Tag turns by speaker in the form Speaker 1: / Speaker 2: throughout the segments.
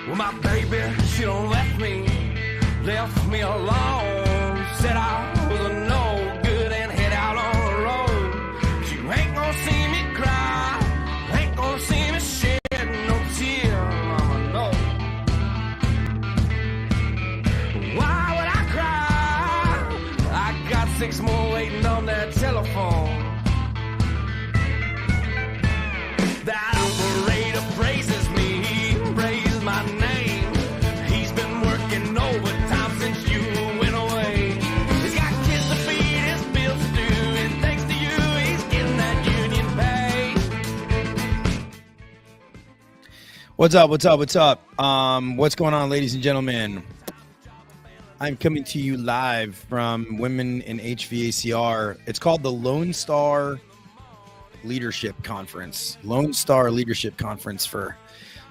Speaker 1: Well, my baby, she done left me alone. Said I was a no good and head out on the road. She ain't gonna see me cry, ain't gonna see me shed no tear, mama, no. Why would I cry? I got 6 more waiting on that telephone. That operator praises me, he praises my name. He's been working overtime since you went away. He's got kids to feed, his bills to do, and thanks to you, he's getting that union pay.
Speaker 2: What's up? What's going on, ladies and gentlemen? I'm coming to you live from Women in HVACR. It's called the Lone Star Leadership Conference. Lone Star Leadership Conference for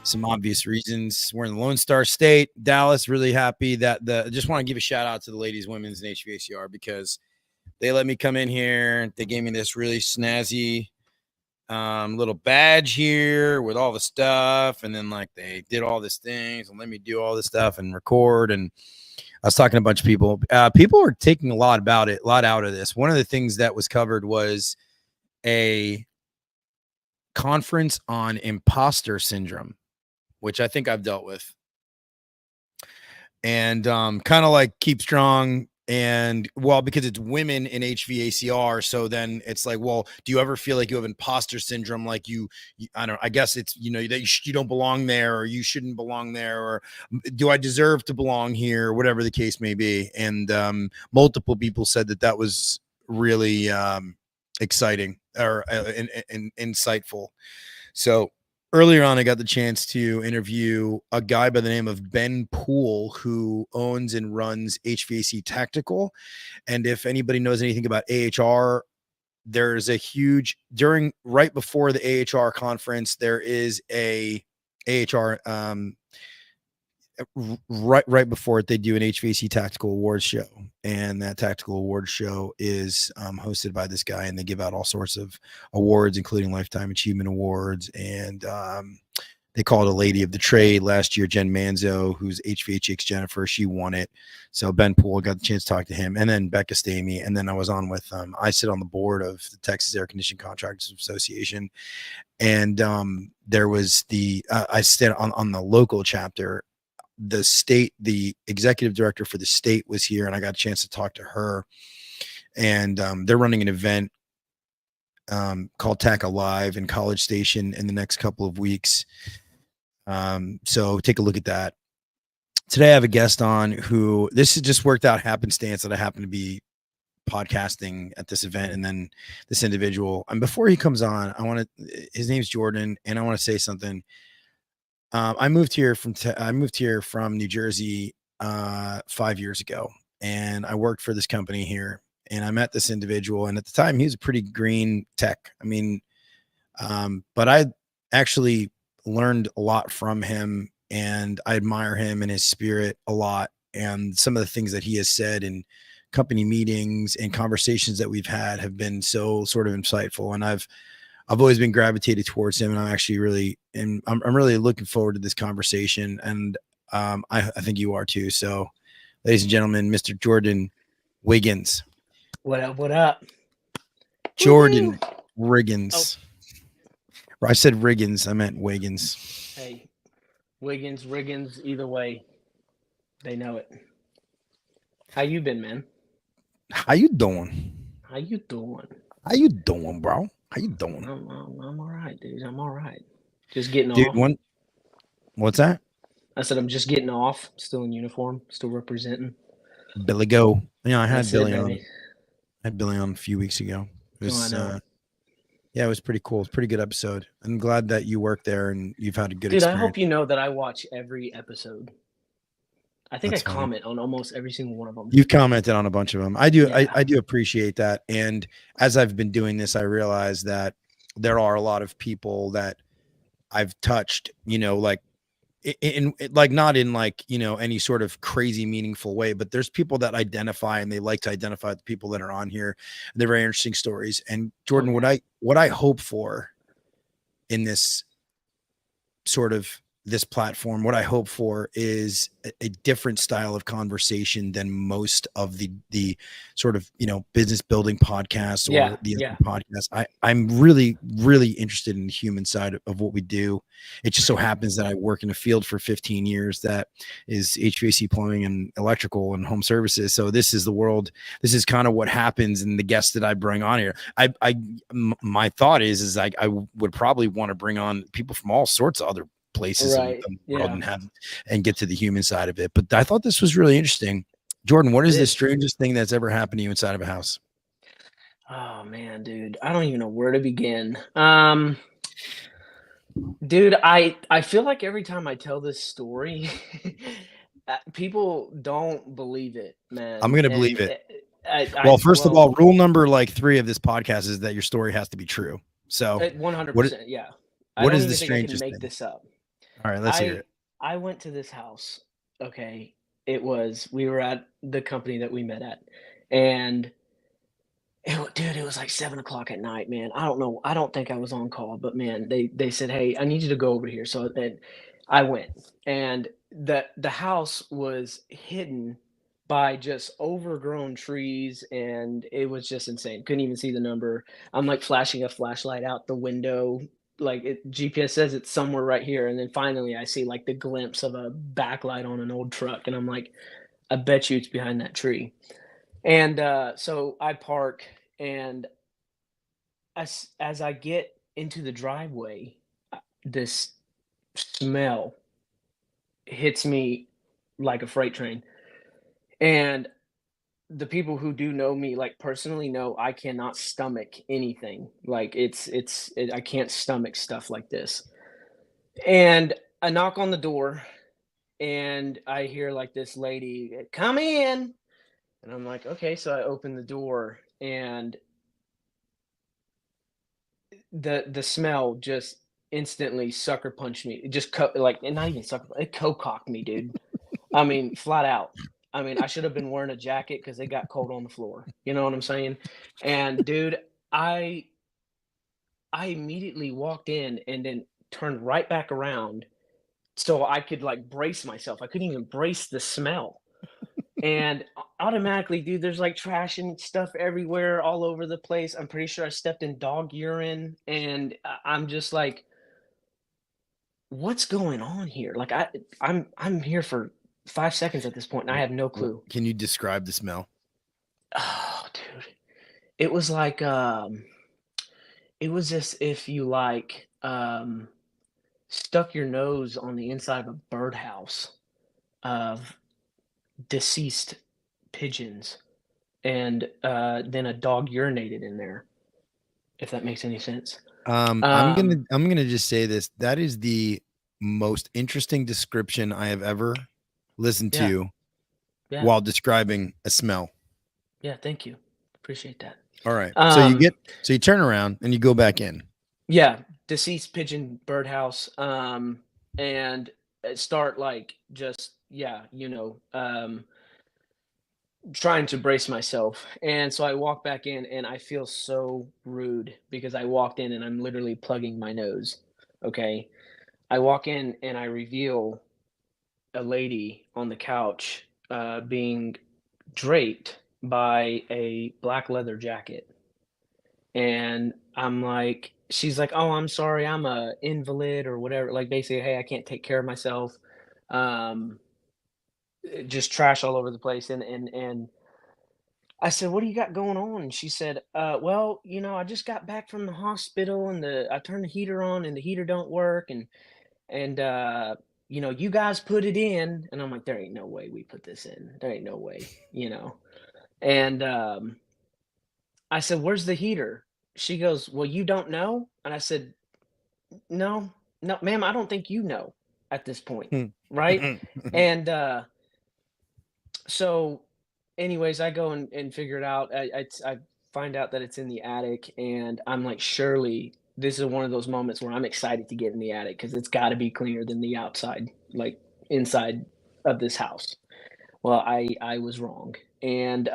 Speaker 2: some obvious reasons. We're in the Lone Star State, Dallas. Really happy that I just want to give a shout out to the ladies, women's and HVACR, because they let me come in here. They gave me this really snazzy little badge here with all the stuff, and then like they did all these things and let me do all this stuff and record. And I was talking to a bunch of people. People are taking a lot out of this. One of the things that was covered was a conference on imposter syndrome, which I think I've dealt with, and kind of like keep strong. And well, because it's women in HVACR, so then it's like, well, do you ever feel like you have imposter syndrome? Like I guess it's, that you don't belong there, or you shouldn't belong there, or do I deserve to belong here, or whatever the case may be. And multiple people said that was really exciting or insightful. So earlier on, I got the chance to interview a guy by the name of Ben Poole, who owns and runs HVAC Tactical. And if anybody knows anything about AHR, there's a huge, right before the AHR conference, there is a AHR, right before it, they do an HVAC Tactical Awards show. And that Tactical Awards show is hosted by this guy, and they give out all sorts of awards, including Lifetime Achievement Awards. And they called a lady of the trade last year, Jen Manzo, who's HVACX Jennifer. She won it. So Ben Poole, got the chance to talk to him, and then Becca Stamey. And then I was on with, I sit on the board of the Texas Air Conditioning Contractors Association. And there was I sit on the local chapter. The executive director for the state was here, and I got a chance to talk to her. And they're running an event called TAC Alive in College Station in the next couple of weeks. So take a look at that. Today I have a guest on who, this has just worked out happenstance that I happen to be podcasting at this event, and then this individual. And before he comes on, his name's Jordan, and I want to say something. I moved here from New Jersey 5 years ago, and I worked for this company here, and I met this individual, and at the time he was a pretty green tech. I mean, but I actually learned a lot from him, and I admire him and his spirit a lot, and some of the things that he has said in company meetings and conversations that we've had have been so sort of insightful, and I've always been gravitated towards him, and I'm actually I'm really looking forward to this conversation, and I think you are too. So, ladies and gentlemen, Mr. Jordan Wiggins.
Speaker 3: What up? What up?
Speaker 2: Jordan Wiggins. Oh. I said Riggins. I meant Wiggins.
Speaker 3: Hey, Wiggins, either way, they know it. How you been, man?
Speaker 2: How you doing?
Speaker 3: How you doing,
Speaker 2: bro? How you doing?
Speaker 3: I'm all right, dude. I'm all right. Just getting off.
Speaker 2: What's that?
Speaker 3: I said I'm just getting off. Still in uniform. Still representing.
Speaker 2: Billy go. Yeah, I had Billy on.
Speaker 3: Baby.
Speaker 2: I had Billy on a few weeks ago. It was, it was pretty cool. It's a pretty good episode. I'm glad that you work there and you've had a good experience.
Speaker 3: I hope you know that I watch every episode. I think
Speaker 2: That's
Speaker 3: I comment on almost every single one of them.
Speaker 2: You've commented on a bunch of them. I do.
Speaker 3: Yeah.
Speaker 2: I do appreciate that. And as I've been doing this, I realize that there are a lot of people that I've touched, like not in any sort of crazy meaningful way, but there's people that identify, and they like to identify the people that are on here. They're very interesting stories. And Jordan, what I hope for in this sort of this platform, what I hope for is a different style of conversation than most of the sort of, business building podcasts
Speaker 3: Yeah,
Speaker 2: or the
Speaker 3: yeah.
Speaker 2: other podcasts. I'm really, really interested in the human side of what we do. It just so happens that I work in a field for 15 years that is HVAC, plumbing, and electrical and home services. So this is the world. This is kind of what happens in the guests that I bring on here. My thought is I would probably want to bring on people from all sorts of other places in
Speaker 3: Right.
Speaker 2: the world
Speaker 3: Yeah.
Speaker 2: and get to the human side of it. But I thought this was really interesting. Jordan, what
Speaker 3: It
Speaker 2: is the
Speaker 3: is.
Speaker 2: strangest thing that's ever happened to you inside of a house?
Speaker 3: Oh man, dude. I don't even know where to begin. Dude, I feel like every time I tell this story, people don't believe it,
Speaker 2: I'm
Speaker 3: man.
Speaker 2: going to believe
Speaker 3: And
Speaker 2: it.
Speaker 3: I
Speaker 2: Well, first of
Speaker 3: well,
Speaker 2: all, rule number like 3 of this podcast is that your story has to be true. So what
Speaker 3: 100%, yeah. I
Speaker 2: what
Speaker 3: don't
Speaker 2: is the
Speaker 3: even think I can
Speaker 2: strangest
Speaker 3: make
Speaker 2: thing?
Speaker 3: this up.
Speaker 2: All right, let's hear
Speaker 3: I
Speaker 2: it.
Speaker 3: I went to this house. Okay. We were at the company that we met at. And dude, it was like 7 o'clock at night, man. I don't know. I don't think I was on call, but man, they said, "Hey, I need you to go over here." So and I went, and the house was hidden by just overgrown trees, and it was just insane. Couldn't even see the number. I'm like flashing a flashlight out the window, like GPS says it's somewhere right here, and then finally I see like the glimpse of a backlight on an old truck, and I'm like, I bet you it's behind that tree. And so I park, and as I get into the driveway, this smell hits me like a freight train. And the people who do know me, like personally, know I cannot stomach anything. Like I can't stomach stuff like this. And I knock on the door, and I hear like this lady, "Come in," and I'm like, okay. So I open the door, and the smell just instantly sucker punched me. It just like, and not even sucker, it co-cocked me, dude. I mean, flat out. I mean, I should have been wearing a jacket because it got cold on the floor. You know what I'm saying? And dude, I I immediately walked in and then turned right back around so I could like brace myself. I couldn't even brace the smell. And automatically, dude, there's like trash and stuff everywhere, all over the place. I'm pretty sure I stepped in dog urine, and I'm just like, what's going on here? Like I'm here for 5 seconds at this point, and I have no clue.
Speaker 2: Can you describe the smell?
Speaker 3: Oh, dude, it was like it was as if you like stuck your nose on the inside of a birdhouse of deceased pigeons, and then a dog urinated in there. If that makes any sense.
Speaker 2: I'm gonna just say this. That is the most interesting description I have ever listened
Speaker 3: Yeah,
Speaker 2: to
Speaker 3: yeah,
Speaker 2: while describing a smell.
Speaker 3: yeah. Thank you. Appreciate that.
Speaker 2: All right.
Speaker 3: Um,
Speaker 2: So you turn around and you go back in.
Speaker 3: yeah, deceased pigeon birdhouse. And start like just yeah, trying to brace myself. And so I walk back in, and I feel so rude because I walked in and I'm literally plugging my nose. Okay. I walk in and I reveal a lady on the couch being draped by a black leather jacket. And I'm like, she's like, "Oh, I'm sorry, I'm a invalid or whatever." Like basically, "Hey, I can't take care of myself." Um, just trash all over the place. And I said, "What do you got going on?" And she said, well, I just got back from the hospital, and I turned the heater on, and the heater don't work, and you guys put it in." And I'm like, "There ain't no way we put this in. There ain't no way." And I said, "Where's the heater?" She goes, "Well, you don't know?" And I said, "No, no, ma'am, I don't think you know at this point."
Speaker 2: Hmm.
Speaker 3: Right. And so anyways, I go and figure it out. I find out that it's in the attic, and I'm like, surely this is one of those moments where I'm excited to get in the attic because it's got to be cleaner than the outside, like inside of this house. Well, I was wrong, and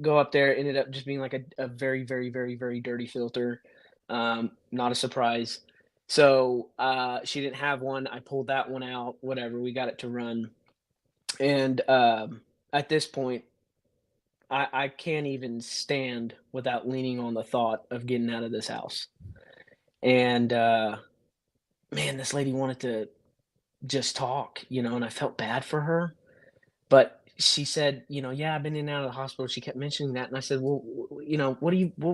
Speaker 3: go up there. Ended up just being like a very very very very dirty filter. Not a surprise. So she didn't have one. I pulled that one out. Whatever. We got it to run. And at this point, I can't even stand without leaning on the thought of getting out of this house. And man, this lady wanted to just talk, and I felt bad for her. But she said, "Yeah, I've been in and out of the hospital." She kept mentioning that, and I said, "Well, what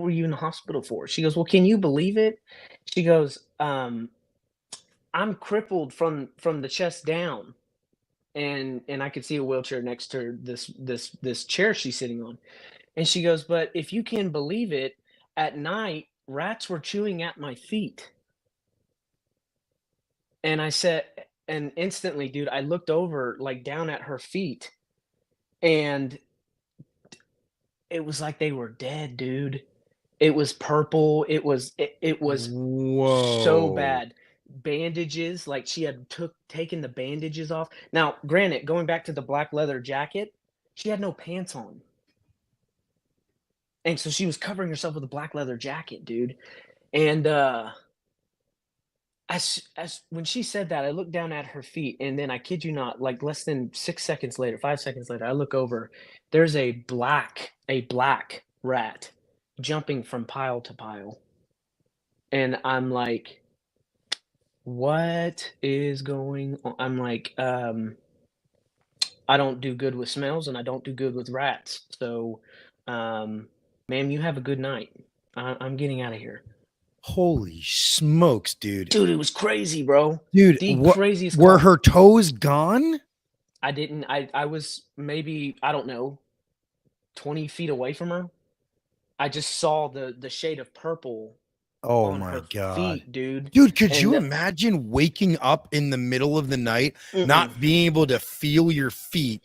Speaker 3: were you in the hospital for?" She goes, "Well, can you believe it?" She goes, "I'm crippled from the chest down." And I could see a wheelchair next to this chair she's sitting on. And she goes, "But if you can believe it, at night, rats were chewing at my feet." And I said, and instantly, dude, I looked over, like, down at her feet, and it was like they were dead, dude. It was purple. It was so
Speaker 2: Whoa.
Speaker 3: bad. Bandages, like she had taken the bandages off. Now, granted, going back to the black leather jacket, she had no pants on. And so she was covering herself with a black leather jacket, dude. And as when she said that, I looked down at her feet, and then I kid you not, like less than 6 seconds later, 5 seconds later, I look over. There's a black rat jumping from pile to pile, and I'm like, "What is going on?" I'm like, "I don't do good with smells, and I don't do good with rats. So, ma'am, you have a good night. I'm getting out of here."
Speaker 2: Holy smokes, dude.
Speaker 3: Dude, it was crazy, bro.
Speaker 2: Dude,
Speaker 3: The
Speaker 2: what
Speaker 3: craziest
Speaker 2: were
Speaker 3: call.
Speaker 2: her toes gone?
Speaker 3: I didn't. I was maybe, I don't know, 20 feet away from her. I just saw the shade of purple
Speaker 2: Oh
Speaker 3: on
Speaker 2: my
Speaker 3: her
Speaker 2: God.
Speaker 3: feet, dude.
Speaker 2: Dude, could
Speaker 3: And
Speaker 2: you imagine waking up in the middle of the night,
Speaker 3: mm-mm,
Speaker 2: not being able to feel your feet,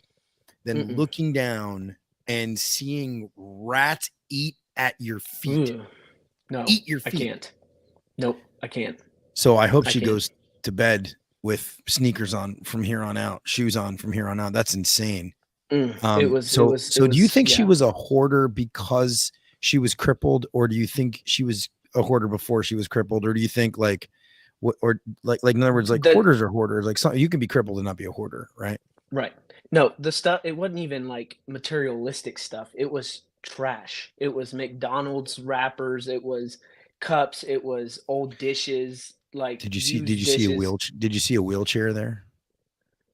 Speaker 2: then
Speaker 3: mm-mm.
Speaker 2: looking down and seeing rats eat at your feet?
Speaker 3: Ugh. No,
Speaker 2: Eat your
Speaker 3: I
Speaker 2: feet.
Speaker 3: can't. Nope, I can't.
Speaker 2: So I hope
Speaker 3: I
Speaker 2: she
Speaker 3: can't.
Speaker 2: goes to bed with sneakers on from here on out, shoes on from here on out. That's insane. So do you think she
Speaker 3: yeah.
Speaker 2: was a hoarder because she was crippled, or do you think she was a hoarder before she was crippled, or do you think like what, or like in other words, like
Speaker 3: The
Speaker 2: hoarders are hoarders, like some, you can be crippled and not be a hoarder, right?
Speaker 3: Right. No, the stuff, it wasn't even like materialistic stuff. It was trash. It was McDonald's wrappers, it was cups, it was old dishes, like
Speaker 2: Did
Speaker 3: used
Speaker 2: you see a
Speaker 3: dishes.
Speaker 2: wheelchair? Did you see a wheelchair there?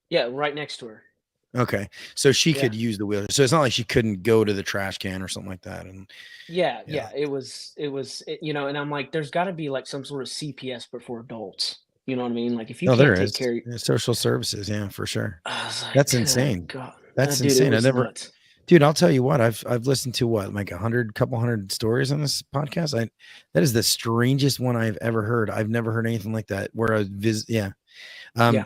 Speaker 3: Yeah, right next to her.
Speaker 2: Okay, so she
Speaker 3: Yeah.
Speaker 2: could use the wheelchair. So it's not like she couldn't go to the trash can or something like that. And
Speaker 3: Yeah,
Speaker 2: yeah,
Speaker 3: yeah, and I'm like, there's gotta be like some sort of CPS, but for adults. You know what I mean? Like if you
Speaker 2: no, there
Speaker 3: can't take
Speaker 2: is.
Speaker 3: care of,
Speaker 2: Yeah, social services, yeah, for sure.
Speaker 3: I was like,
Speaker 2: That's
Speaker 3: good
Speaker 2: insane.
Speaker 3: God.
Speaker 2: That's
Speaker 3: Dude, it
Speaker 2: insane. I
Speaker 3: was
Speaker 2: never,
Speaker 3: nuts.
Speaker 2: dude. I'll tell you what. I've listened to what, like couple hundred stories on this podcast. That is the strangest one I've ever heard. I've never heard anything like that. Where I visit, yeah.
Speaker 3: Yeah,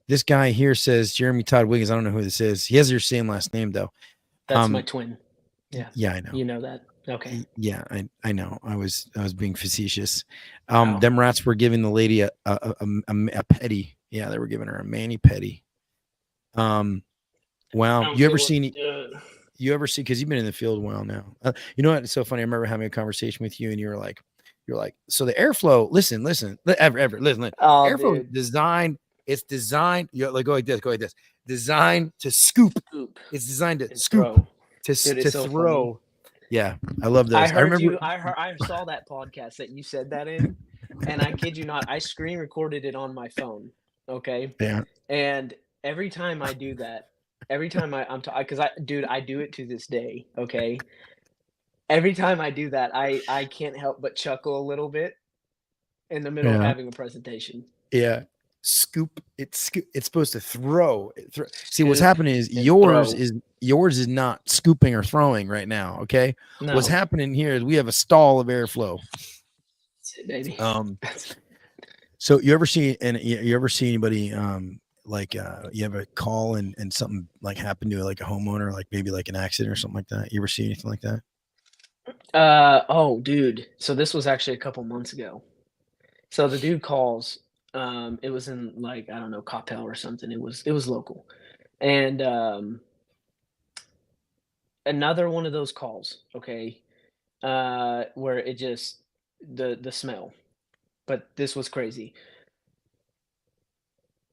Speaker 2: This guy here says Jeremy Todd Wiggins. I don't know who this is. He has your same last name though.
Speaker 3: that's my twin. Yeah.
Speaker 2: Yeah, I know.
Speaker 3: You know that. Okay.
Speaker 2: Yeah, I know. I was being facetious.
Speaker 3: Oh.
Speaker 2: Them rats were giving the lady a petty. Yeah, they were giving her a mani petty. Wow.
Speaker 3: I don't feel it.
Speaker 2: You ever see, because you've been in the field a while now. You know what? It's so funny. I remember having a conversation with you, and you're like, so the airflow. Listen, listen.
Speaker 3: Oh,
Speaker 2: Airflow
Speaker 3: dude.
Speaker 2: design. It's designed. You like go like this. Go like this. Designed to scoop.
Speaker 3: Scoop
Speaker 2: It's designed to
Speaker 3: and
Speaker 2: scoop
Speaker 3: throw.
Speaker 2: to
Speaker 3: Dude, it's so
Speaker 2: throw.
Speaker 3: funny.
Speaker 2: Yeah, I love
Speaker 3: I
Speaker 2: those. I
Speaker 3: heard
Speaker 2: remember.
Speaker 3: you. I saw that podcast that you said that in, and I kid you not, I screen recorded it on my phone. Okay,
Speaker 2: Yeah.
Speaker 3: and every time I do that, every time because I do it to this day. Okay, every time I do that, I can't help but chuckle a little bit in the middle of
Speaker 2: Yeah.
Speaker 3: having a presentation.
Speaker 2: Yeah. Scoop. It's supposed to throw. See, what's
Speaker 3: Scoop
Speaker 2: happening is
Speaker 3: and throw.
Speaker 2: yours is not scooping or throwing right now. Okay.
Speaker 3: No,
Speaker 2: What's happening here is we have a stall of airflow.
Speaker 3: that's it, baby.
Speaker 2: So you ever see anybody like you have a call and something like happened to like a homeowner, like maybe like an accident or something like that? You ever see anything like that?
Speaker 3: Oh, dude. So this was actually a couple months ago. So the dude calls. It was in, like, I don't know, Coppell or something. It was local, and another one of those calls. Okay, where it just the smell. but this was crazy.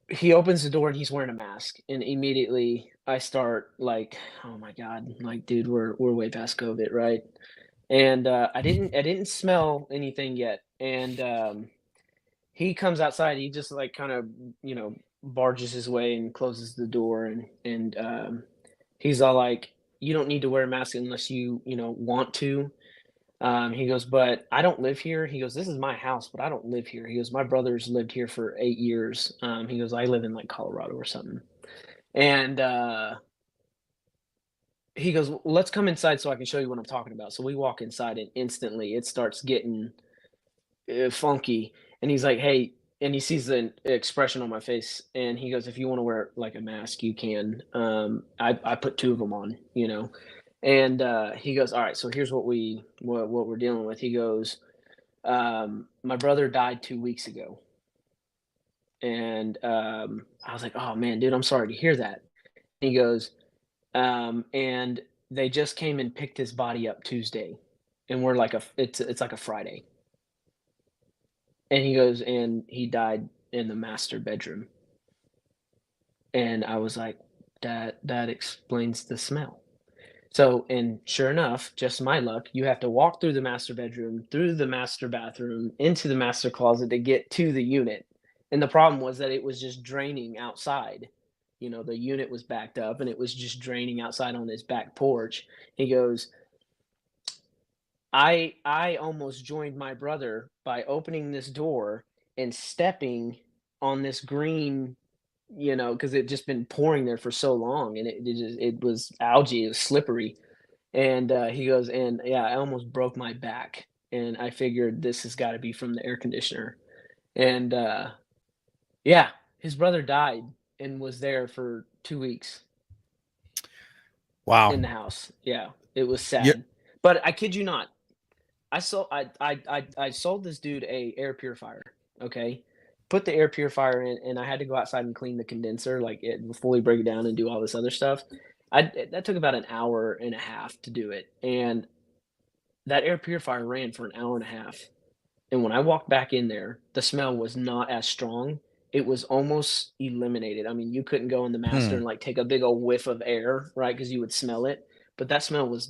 Speaker 3: He opens the door and he's wearing a mask, and immediately I start like, "Oh my god, like, dude, we're way past COVID, right?" And, I didn't smell anything yet, and, he comes outside, he just, like, kinda, barges his way and closes the door, and he's all like, "You don't need to wear a mask unless you want to." He goes, "But I don't live here." He goes, "This is my house, but I don't live here." He goes, "My brother's lived here for 8 years." He goes, "I live in, like, Colorado or something." And, he goes, "Well, let's come inside so I can show you what I'm talking about." So we walk inside and instantly it starts getting, funky, and he's like, "Hey," and he sees the expression on my face, and he goes, "If you wanna wear, like, a mask, you can." I put 2 of them on, and, he goes, "Alright, so here's what we're dealing with." He goes, "My brother died 2 weeks ago." And, I was like, "Oh, man, dude, I'm sorry to hear that." He goes, "And they just came and picked his body up Tuesday, and we're like it's like a Friday." And he goes, "And he died in the master bedroom." And I was like, "That explains the smell." So, and sure enough, just my luck, you have to walk through the master bedroom, through the master bathroom, into the master closet to get to the unit. And the problem was that it was just draining outside. The unit was backed up and it was just draining outside on his back porch. He goes, I almost joined my brother by opening this door and stepping on this green, because it just been pouring there for so long, and it was algae, it was slippery. And he goes, and yeah, I almost broke my back, and I figured this has got to be from the air conditioner. And yeah, his brother died and was there for 2 weeks
Speaker 2: Wow.
Speaker 3: in the house. Yeah, it was
Speaker 2: Yeah.
Speaker 3: sad, but I kid you not, I sold this dude a air purifier. Okay, put the air purifier in, and I had to go outside and clean the condenser, like it fully break it down and do all this other stuff. That took about an hour and a half to do it, and that air purifier ran for an hour and a half. And when I walked back in there, the smell was not as strong. It was almost eliminated. I mean, you couldn't go in the master
Speaker 2: Hmm.
Speaker 3: and like take a big old whiff of air, right? Because you would smell it. But that smell was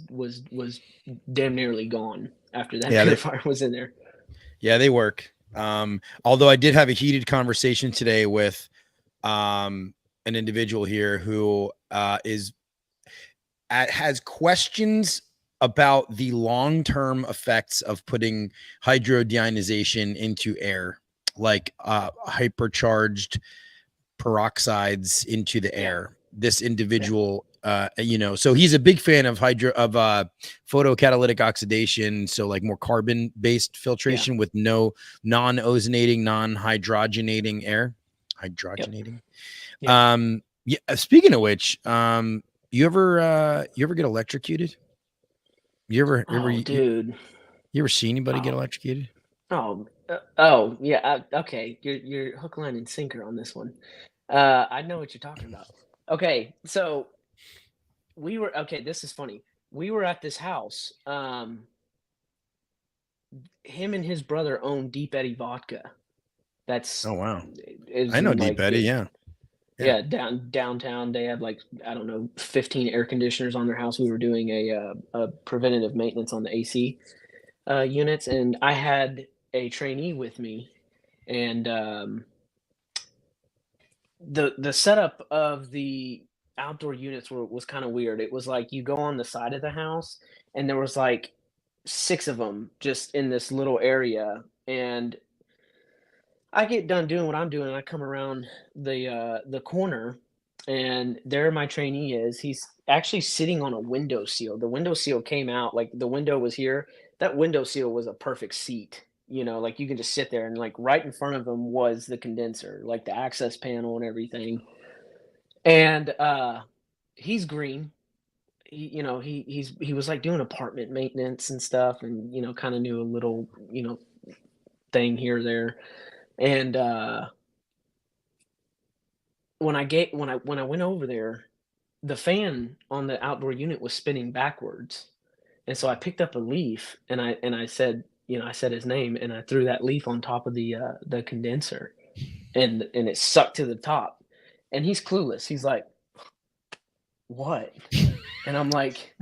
Speaker 3: damn nearly gone after that
Speaker 2: Yeah.
Speaker 3: purifier was in there.
Speaker 2: Yeah, they work. Although I did have a heated conversation today with an individual here who has questions about the long-term effects of putting hydrodeionization into air, like hypercharged peroxides into the
Speaker 3: Yeah.
Speaker 2: air. This individual, so he's a big fan of photocatalytic oxidation, so like more carbon-based filtration with no non-ozonating, non-hydrogenating air.
Speaker 3: Yep.
Speaker 2: Hydrogenating.
Speaker 3: Yeah.
Speaker 2: Yeah. Speaking of which, you ever get electrocuted?
Speaker 3: Oh, dude.
Speaker 2: You ever see anybody get
Speaker 3: Oh,
Speaker 2: electrocuted?
Speaker 3: oh, yeah. Okay. You're hook, line, and sinker on this one. I know what you're talking about. Okay, so okay. This is funny. We were at this house. Him and his brother own Deep Eddy Vodka. That's
Speaker 2: Oh wow.
Speaker 3: is
Speaker 2: I know
Speaker 3: in
Speaker 2: Deep
Speaker 3: like
Speaker 2: Eddy, yeah. Yeah.
Speaker 3: yeah, downtown. They had like, I don't know, 15 air conditioners on their house. We were doing a preventative maintenance on the AC units, and I had a trainee with me, and the setup of the outdoor units was kind of weird. It was like you go on the side of the house, and there was like 6 of them just in this little area, and I get done doing what I'm doing, and I come around the corner, and there my trainee is. He's actually sitting on a window seal. The window seal came out, like, the window was here. That window seal was a perfect seat, like, you can just sit there, and, like, right in front of him was the condenser, like, the access panel and everything. And, he's green. He was, like, doing apartment maintenance and stuff, and, kinda knew a little, thing here or there. And, when I went over there, the fan on the outdoor unit was spinning backwards, and so I picked up a leaf, and I said, I said his name, and I threw that leaf on top of the condenser, and it sucked to the top. And he's clueless. He's like, "What?" And I'm like,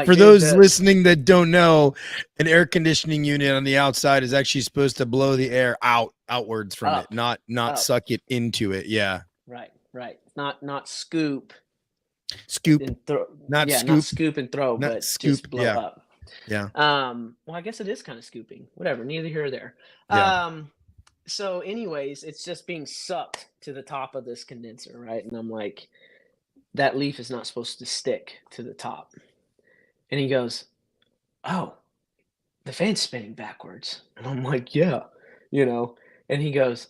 Speaker 2: For
Speaker 3: "Dude,
Speaker 2: those listening that don't know, an air conditioning unit on the outside is actually supposed to blow the air outwards from it,
Speaker 3: up,
Speaker 2: not
Speaker 3: up."
Speaker 2: suck it into it. Yeah.
Speaker 3: Right. Not scoop
Speaker 2: Scoop,
Speaker 3: and throw.
Speaker 2: not
Speaker 3: Yeah, not
Speaker 2: scoop,
Speaker 3: scoop and throw,
Speaker 2: not
Speaker 3: but
Speaker 2: scoop.
Speaker 3: just blow
Speaker 2: Yeah.
Speaker 3: up.
Speaker 2: Yeah.
Speaker 3: Well, I guess it is kind of scooping. Whatever, neither here or there.
Speaker 2: Yeah.
Speaker 3: So anyways, it's just being sucked to the top of this condenser, right? And I'm like, that leaf is not supposed to stick to the top. And he goes, "Oh, the fan's spinning backwards." And I'm like, "Yeah, you know." And he goes,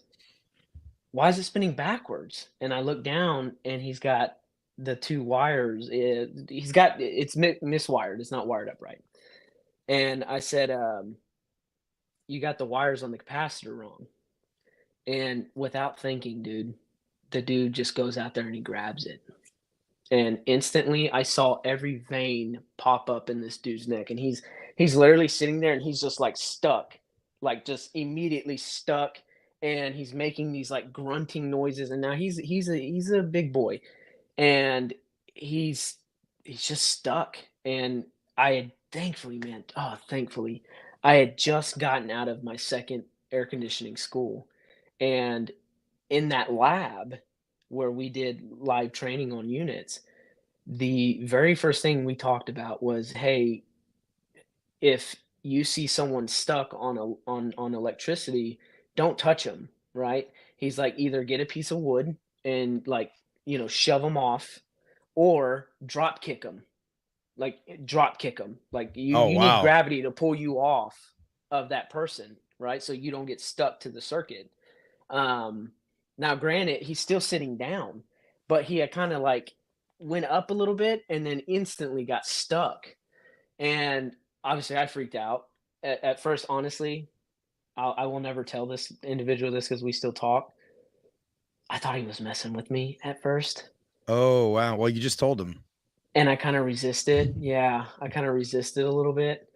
Speaker 3: "Why is it spinning backwards?" And I look down, and he's got the two wires. It's miswired. It's not wired up right. And I said, "You got the wires on the capacitor wrong." And without thinking, the dude just goes out there and he grabs it. And instantly I saw every vein pop up in this dude's neck, and he's literally sitting there and he's just like stuck, like just immediately stuck, and he's making these like grunting noises. And now he's a big boy, and he's he's just stuck. And I had thankfully, man, oh, thankfully, I had just gotten out of my second air conditioning school, and in that lab where we did live training on units, the very first thing we talked about was, hey, if you see someone stuck on electricity, don't touch them, right? He's like, either get a piece of wood and like, shove them off, or drop kick them. Like, drop kick them. Like, you
Speaker 2: Oh,
Speaker 3: you need
Speaker 2: wow.
Speaker 3: gravity to pull you off of that person, right? So you don't get stuck to the circuit. Um, Now, granted, he's still sitting down, but he had kind of like went up a little bit and then instantly got stuck. And obviously, I freaked out at first. Honestly, I will never tell this individual this because we still talk. I thought he was messing with me at first,
Speaker 2: Oh, wow. Well, you just told him.
Speaker 3: and I kind of resisted. Yeah, I kind of resisted a little bit,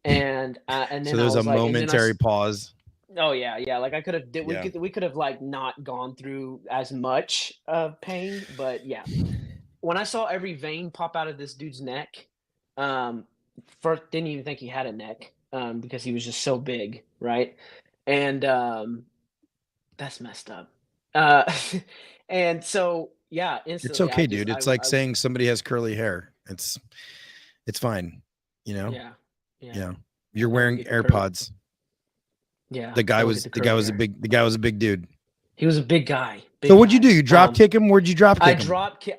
Speaker 3: and
Speaker 2: So
Speaker 3: then I
Speaker 2: there's a
Speaker 3: was like, and then
Speaker 2: momentary pause.
Speaker 3: oh yeah, like I could have
Speaker 2: Yeah.
Speaker 3: we could have like not gone through as much of pain, but yeah. When I saw every vein pop out of this dude's neck, um, first didn't even think he had a neck, because he was just so big, right? And that's messed up. Uh, and so yeah,
Speaker 2: It's
Speaker 3: instantly
Speaker 2: okay, dude. It's like
Speaker 3: I
Speaker 2: saying somebody has curly hair. It's fine. You know?
Speaker 3: yeah, yeah.
Speaker 2: Yeah.
Speaker 3: I
Speaker 2: You're
Speaker 3: don't
Speaker 2: wearing
Speaker 3: get the curly.
Speaker 2: AirPods.
Speaker 3: Yeah,
Speaker 2: The guy
Speaker 3: don't get
Speaker 2: was
Speaker 3: the
Speaker 2: the guy
Speaker 3: curly
Speaker 2: was a
Speaker 3: hair.
Speaker 2: big dude.
Speaker 3: He was a big guy,
Speaker 2: So
Speaker 3: big
Speaker 2: what'd you do?
Speaker 3: guy.
Speaker 2: You drop kick him? Where'd you drop kick him?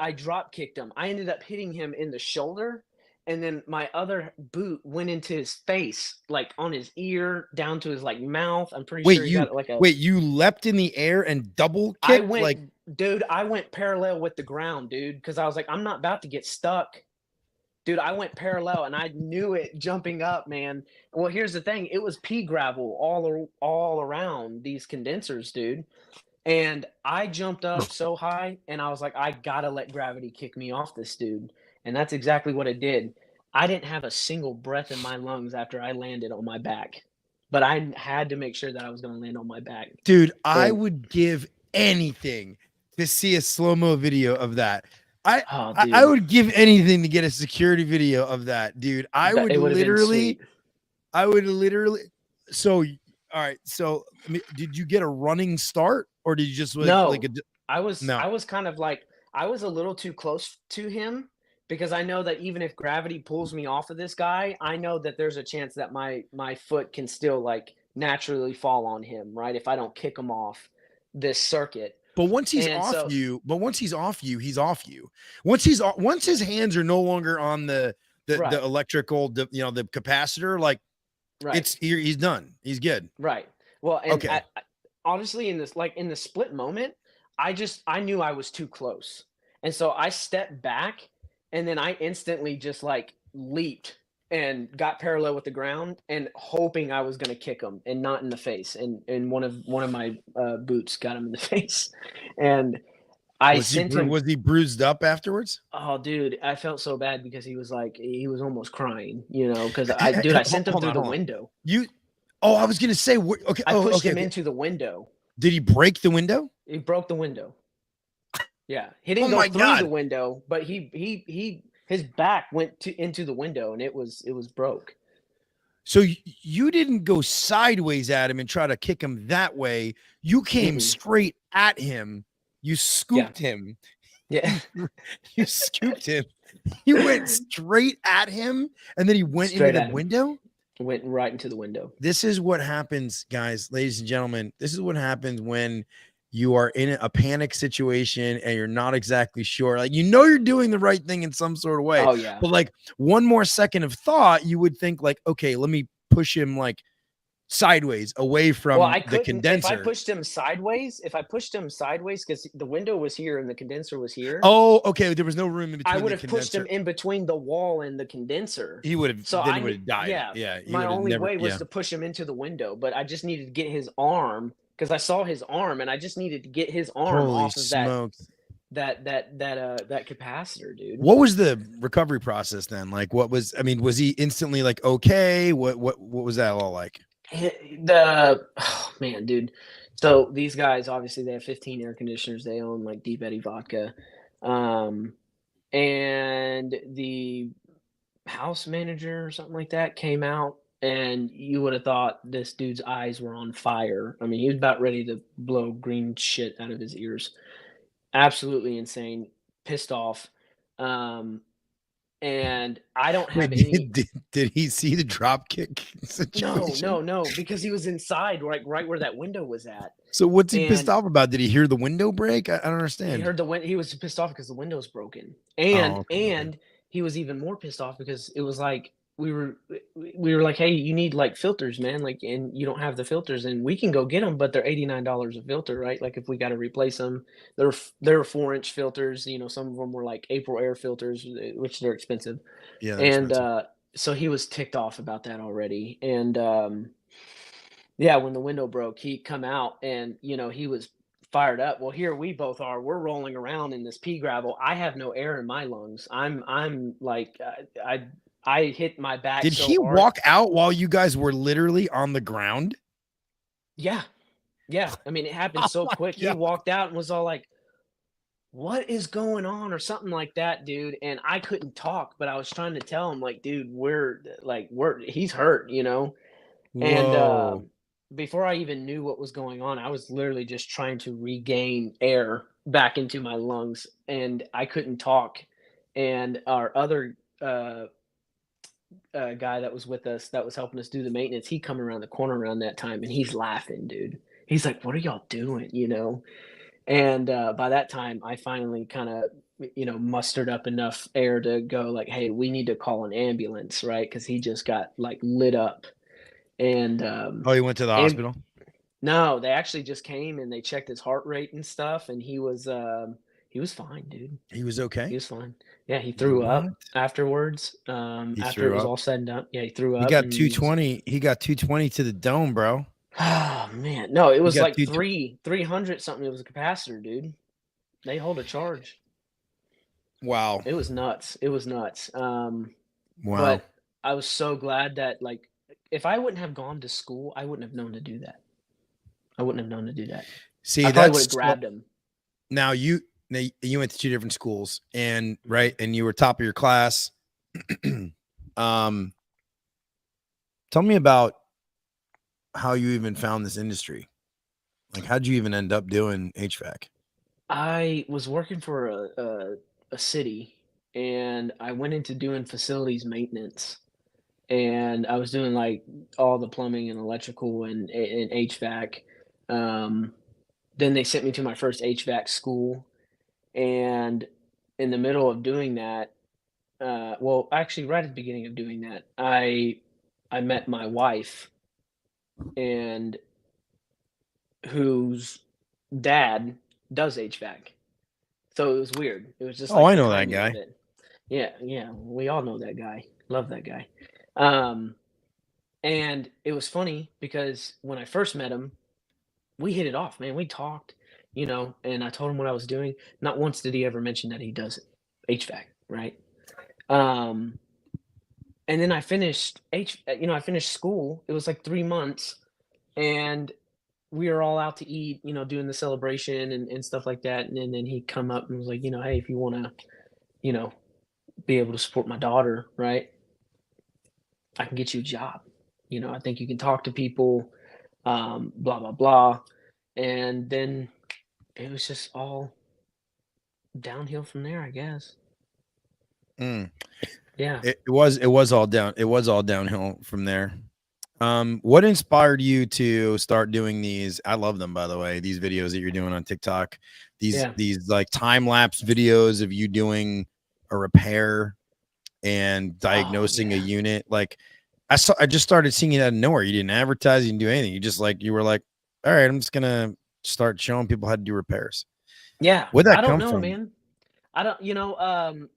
Speaker 3: I drop kicked him. I ended up hitting him in the shoulder, and then my other boot went into his face, like on his ear, down to his like mouth. I'm pretty
Speaker 2: Wait,
Speaker 3: sure he got like a.
Speaker 2: wait, you leapt in the air and double
Speaker 3: I
Speaker 2: kicked? Like,
Speaker 3: went, dude. I went parallel with the ground, dude, because I was like, I'm not about to get stuck. Dude, I went parallel and I knew it jumping up, man. Well, here's the thing: it was pea gravel all around these condensers, dude. And I jumped up so high, and I was like, I gotta let gravity kick me off this dude. And that's exactly what it did. I didn't have a single breath in my lungs after I landed on my back, but I had to make sure that I was gonna land on my back.
Speaker 2: dude, I
Speaker 3: And
Speaker 2: would give anything to see a slow-mo video of that. I
Speaker 3: oh,
Speaker 2: I
Speaker 3: dude,
Speaker 2: would give anything to get a security video of that, dude.
Speaker 3: it would have been sweet.
Speaker 2: I would literally. So, all right. So, I mean, did you get a running start, or did you just like
Speaker 3: No,
Speaker 2: a
Speaker 3: I
Speaker 2: no?
Speaker 3: was kind of like I was a little too close to him because I know that even if gravity pulls me off of this guy, I know that there's a chance that my foot can still like naturally fall on him, right? If I don't kick him off this circuit.
Speaker 2: But once he's
Speaker 3: And
Speaker 2: off
Speaker 3: so
Speaker 2: you, he's off you. Once his hands are no longer on the
Speaker 3: right,
Speaker 2: electrical, the capacitor, like
Speaker 3: right,
Speaker 2: he's done. He's good.
Speaker 3: right. Well, and
Speaker 2: Okay.
Speaker 3: honestly, in the split moment, I knew I was too close, and so I stepped back, and then I instantly just like leaped and got parallel with the ground, and hoping I was gonna kick him and not in the face, and one of my boots got him in the face, and I
Speaker 2: Was
Speaker 3: sent him.
Speaker 2: he bruised up afterwards?
Speaker 3: Oh, dude, I felt so bad because he was almost crying, because I sent him through the
Speaker 2: Hold on.
Speaker 3: window.
Speaker 2: You Oh, I was gonna say, okay.
Speaker 3: I
Speaker 2: Oh,
Speaker 3: pushed
Speaker 2: okay,
Speaker 3: him
Speaker 2: okay.
Speaker 3: into the window.
Speaker 2: Did he break the window?
Speaker 3: He broke the window. Yeah, he
Speaker 2: Oh
Speaker 3: didn't go
Speaker 2: my
Speaker 3: through the
Speaker 2: God.
Speaker 3: window, but his back went into the window and it was broke.
Speaker 2: So you didn't go sideways at him and try to kick him that way. You came
Speaker 3: Mm-mm.
Speaker 2: straight at him. You
Speaker 3: Yeah,
Speaker 2: scooped him.
Speaker 3: yeah,
Speaker 2: You scooped him. You went straight at him, and then he went into
Speaker 3: straight
Speaker 2: the
Speaker 3: at him.
Speaker 2: window.
Speaker 3: Went right into the window.
Speaker 2: This is what happens, guys, ladies and gentlemen. This is what happens when you are in a panic situation and you're not exactly sure. Like, you're doing the right thing in some sort of way,
Speaker 3: Oh yeah.
Speaker 2: but like one more second of thought, you would think like, okay, let me push him like sideways away
Speaker 3: Well,
Speaker 2: from
Speaker 3: I
Speaker 2: the
Speaker 3: couldn't if I
Speaker 2: condenser.
Speaker 3: pushed him sideways. If I pushed him sideways, because the window was here and the condenser was here,
Speaker 2: Oh, okay. There was no room in
Speaker 3: I
Speaker 2: between
Speaker 3: would
Speaker 2: the
Speaker 3: have pushed him
Speaker 2: condenser.
Speaker 3: in between the wall and the condenser.
Speaker 2: He would have
Speaker 3: So
Speaker 2: then he would have died. Yeah, he
Speaker 3: my
Speaker 2: would have
Speaker 3: only
Speaker 2: never.
Speaker 3: way was
Speaker 2: Yeah.
Speaker 3: to push him into the window, but I just needed to get his arm because I saw his arm, and I just needed to get his arm
Speaker 2: Holy
Speaker 3: off of
Speaker 2: smokes!
Speaker 3: that capacitor, dude.
Speaker 2: What was the recovery process then? Like, what was? I mean, was he instantly like okay? What was that all like?
Speaker 3: Oh man, dude. So these guys obviously they have 15 air conditioners. They own like Deep Eddy vodka, and the house manager or something like that came out, and you would have thought this dude's eyes were on fire. I mean, he was about ready to blow green shit out of his ears. Absolutely insane, pissed off. Um, and I don't have
Speaker 2: Wait,
Speaker 3: any.
Speaker 2: did he see the drop kick
Speaker 3: No,
Speaker 2: situation?
Speaker 3: no, because he was inside, right where that window was at.
Speaker 2: So what's he pissed
Speaker 3: And
Speaker 2: off about? Did he hear the window break? I don't
Speaker 3: he
Speaker 2: understand.
Speaker 3: heard he was pissed off because the window's broken.
Speaker 2: Oh,
Speaker 3: And
Speaker 2: okay.
Speaker 3: he was even more pissed off because it was like we were like, "Hey, you need like filters, man, like and you don't have the filters and we can go get them, but they're $89 a filter, right? Like if we got to replace them, they're 4-inch filters, some of them were like April Air filters, which they're expensive."
Speaker 2: Yeah, they're
Speaker 3: And
Speaker 2: expensive.
Speaker 3: so he was ticked off about that already. And yeah, when the window broke, he come out and he was fired up. Well, here we both are. We're rolling around in this pea gravel. I have no air in my lungs. I'm like I hit my back
Speaker 2: Did
Speaker 3: so
Speaker 2: he
Speaker 3: hard.
Speaker 2: walk out while you guys were literally on the ground?
Speaker 3: Yeah. Yeah. I mean, it happened
Speaker 2: Oh
Speaker 3: so
Speaker 2: my
Speaker 3: quick. He
Speaker 2: God.
Speaker 3: walked out and was all like, "What is going on?" or something like that, dude. And I couldn't talk, but I was trying to tell him like, "Dude, he's hurt." And
Speaker 2: Whoa.
Speaker 3: before I even knew what was going on, I was literally just trying to regain air back into my lungs, and I couldn't talk. And our other guy that was with us, that was helping us do the maintenance, he come around the corner around that time, and he's laughing, dude. He's like, "What are y'all doing?" And by that time, I finally kind of mustered up enough air to go like, "Hey, we need to call an ambulance," right? Because he just got like lit up. And
Speaker 2: Oh, he went to the
Speaker 3: and
Speaker 2: hospital?
Speaker 3: no, they actually just came and they checked his heart rate and stuff, and he was fine, dude.
Speaker 2: He was
Speaker 3: He
Speaker 2: okay?
Speaker 3: was fine. Yeah, he threw
Speaker 2: What?
Speaker 3: up afterwards.
Speaker 2: He
Speaker 3: After it
Speaker 2: threw
Speaker 3: was
Speaker 2: up?
Speaker 3: all said and done, yeah, he threw
Speaker 2: He
Speaker 3: up
Speaker 2: got
Speaker 3: and he was.
Speaker 2: 220. He got 220 to the dome, bro.
Speaker 3: Oh man, no, it
Speaker 2: He
Speaker 3: was
Speaker 2: got
Speaker 3: like 300 something. It was a capacitor, dude. They hold a charge.
Speaker 2: Wow.
Speaker 3: It was nuts. It was nuts.
Speaker 2: Wow.
Speaker 3: But I was so glad that like if I wouldn't have gone to school, I wouldn't have known to do that. I wouldn't have known to do that.
Speaker 2: See,
Speaker 3: I probably would
Speaker 2: that's
Speaker 3: have grabbed him.
Speaker 2: now you went to two different schools and right, and you were top of your class. Tell me about how you even found this industry. Like, how'd you even end up doing HVAC?
Speaker 3: I was working for a city, and I went into doing facilities maintenance, and I was doing like all the plumbing and electrical and HVAC. Um, then they sent me to my first HVAC school, and in the middle of doing that, well, actually, right at the beginning of doing that, I met my wife, and whose dad does HVAC. So it was weird. It was just
Speaker 2: Oh,
Speaker 3: like
Speaker 2: I
Speaker 3: the
Speaker 2: know that
Speaker 3: timing of
Speaker 2: guy.
Speaker 3: it. Yeah, yeah, we all know that guy. Love that guy. Um, and it was funny because when I first met him, we hit it off, man. We talked, you know, and I told him what I was doing. Not once did he ever mention that he does HVAC, right? Um, and then I finished I finished school. It was like 3 months, and we were all out to eat, you know, doing the celebration and stuff like that. And then he come up and was like, you know, hey, if you want to, you know, be able to support my daughter, right? I can get you a job. You know, I think you can talk to people, blah blah blah. And then it was just all downhill from there, I guess.
Speaker 2: Mm.
Speaker 3: Yeah.
Speaker 2: It was all downhill from there. What inspired you to start doing these? I love them, by the way. These videos that you're doing on TikTok,
Speaker 3: Yeah.
Speaker 2: these like time lapse videos of you doing a repair and
Speaker 3: Oh
Speaker 2: diagnosing a
Speaker 3: yeah.
Speaker 2: unit. Like I just started seeing it out of nowhere. You didn't advertise, you didn't do anything. You were like, all right, I'm just gonna start showing people how to do repairs.
Speaker 3: Yeah.
Speaker 2: Where'd
Speaker 3: I
Speaker 2: that
Speaker 3: don't
Speaker 2: come
Speaker 3: know,
Speaker 2: from?
Speaker 3: man. I don't,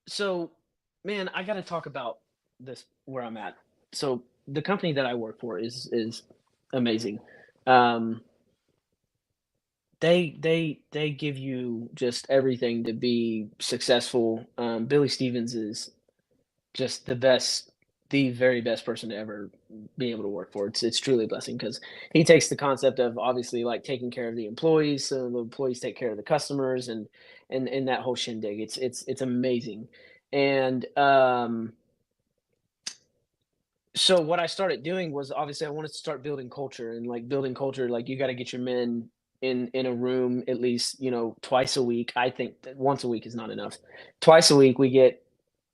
Speaker 3: so man, I got to talk about this where I'm at. So the company that I work for is amazing. Um, they give you just everything to be successful. Billy Stevens is just the very best person to ever be able to work for. It's truly a blessing because he takes the concept of obviously like taking care of the employees, so the employees take care of the customers, and that whole shindig. It's amazing, and so what I started doing was obviously I wanted to start building culture and like building culture. Like you got to get your men in a room at least twice a week. I think that once a week is not enough. Twice a week we get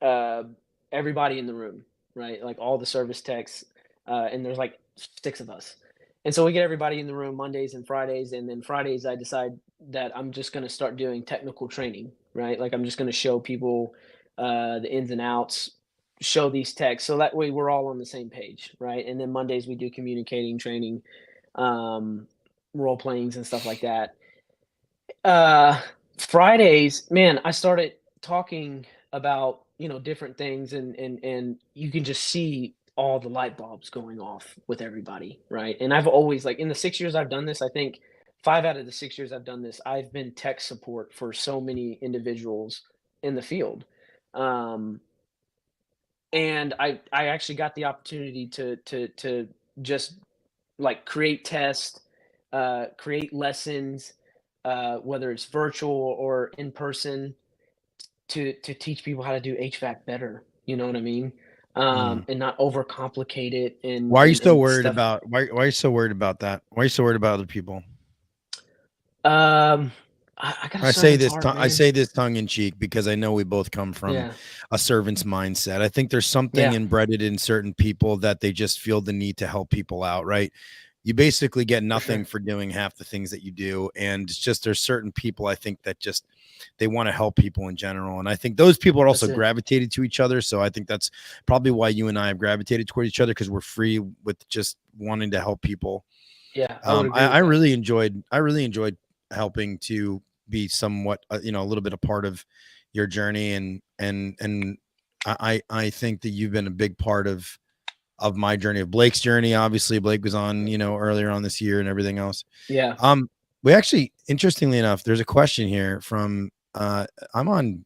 Speaker 3: uh, everybody in the room, right? Like all the service techs, and there's like 6 of us, and so we get everybody in the room Mondays and Fridays, and then Fridays I decide that I'm just going to start doing technical training, right? Like I'm just going to show people the ins and outs, show these texts so that way we're all on the same page, right? And then Mondays we do communicating training, um role playings and stuff like that. uh Fridays, man, I started talking about different things, and you can just see all the light bulbs going off with everybody, right? And I've always, like, in the 6 years I've done this, I think 5 out of the 6 years I've done this, I've been tech support for so many individuals in the field. um and I actually got the opportunity to just like create tests, create lessons, whether it's virtual or in person, to teach people how to do HVAC better. You know what I mean?
Speaker 2: Mm.
Speaker 3: And not overcomplicate it and
Speaker 2: Why are you
Speaker 3: and
Speaker 2: so
Speaker 3: and
Speaker 2: worried
Speaker 3: stuff.
Speaker 2: about why are you so worried about that? Why are you so worried about other people?
Speaker 3: Um, I got a servant's heart,
Speaker 2: I
Speaker 3: man.
Speaker 2: say this tongue in cheek because I know we both come from
Speaker 3: Yeah,
Speaker 2: a servant's mindset. I think there's something
Speaker 3: yeah,
Speaker 2: embedded in certain people that they just feel the need to help people out, right? You basically get
Speaker 3: for
Speaker 2: nothing
Speaker 3: sure.
Speaker 2: for doing half the things that you do. And it's just there's certain people I think that just they want to help people in general. And I think those people are also
Speaker 3: That's it.
Speaker 2: gravitated to each other. So I think that's probably why you and I have gravitated toward each other because we're free with just wanting to help people.
Speaker 3: Yeah, I would agree
Speaker 2: I
Speaker 3: with that.
Speaker 2: really enjoyed helping to be somewhat, a little bit a part of your journey, and I think that you've been a big part of my journey, of Blake's journey. Obviously, Blake was on, earlier on this year and everything else.
Speaker 3: Yeah,
Speaker 2: We actually, interestingly enough, there's a question here from I'm on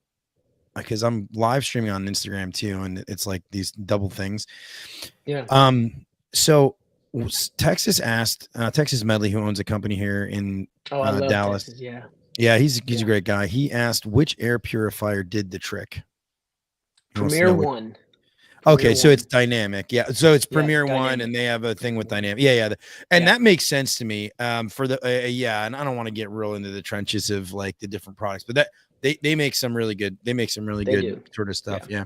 Speaker 2: because I'm live streaming on Instagram too, and it's like these double things.
Speaker 3: yeah.
Speaker 2: So Texas Medley, who owns a company here in
Speaker 3: Oh, I love
Speaker 2: Dallas.
Speaker 3: Texas. Yeah,
Speaker 2: Yeah, he's a
Speaker 3: yeah.
Speaker 2: great guy. He asked which air purifier did the trick. He wants to
Speaker 3: Premier
Speaker 2: know which.
Speaker 3: One. Premier
Speaker 2: Okay, so it's
Speaker 3: One.
Speaker 2: dynamic. Yeah, so it's
Speaker 3: Yeah,
Speaker 2: Premier One, and
Speaker 3: dynamic.
Speaker 2: they have a thing with dynamic. Yeah, yeah, and
Speaker 3: Yeah,
Speaker 2: that makes sense to me. For the yeah, and I don't want to get real into the trenches of like the different products, but that they make some really good. They make some really
Speaker 3: they
Speaker 2: good
Speaker 3: do.
Speaker 2: sort of stuff.
Speaker 3: Yeah,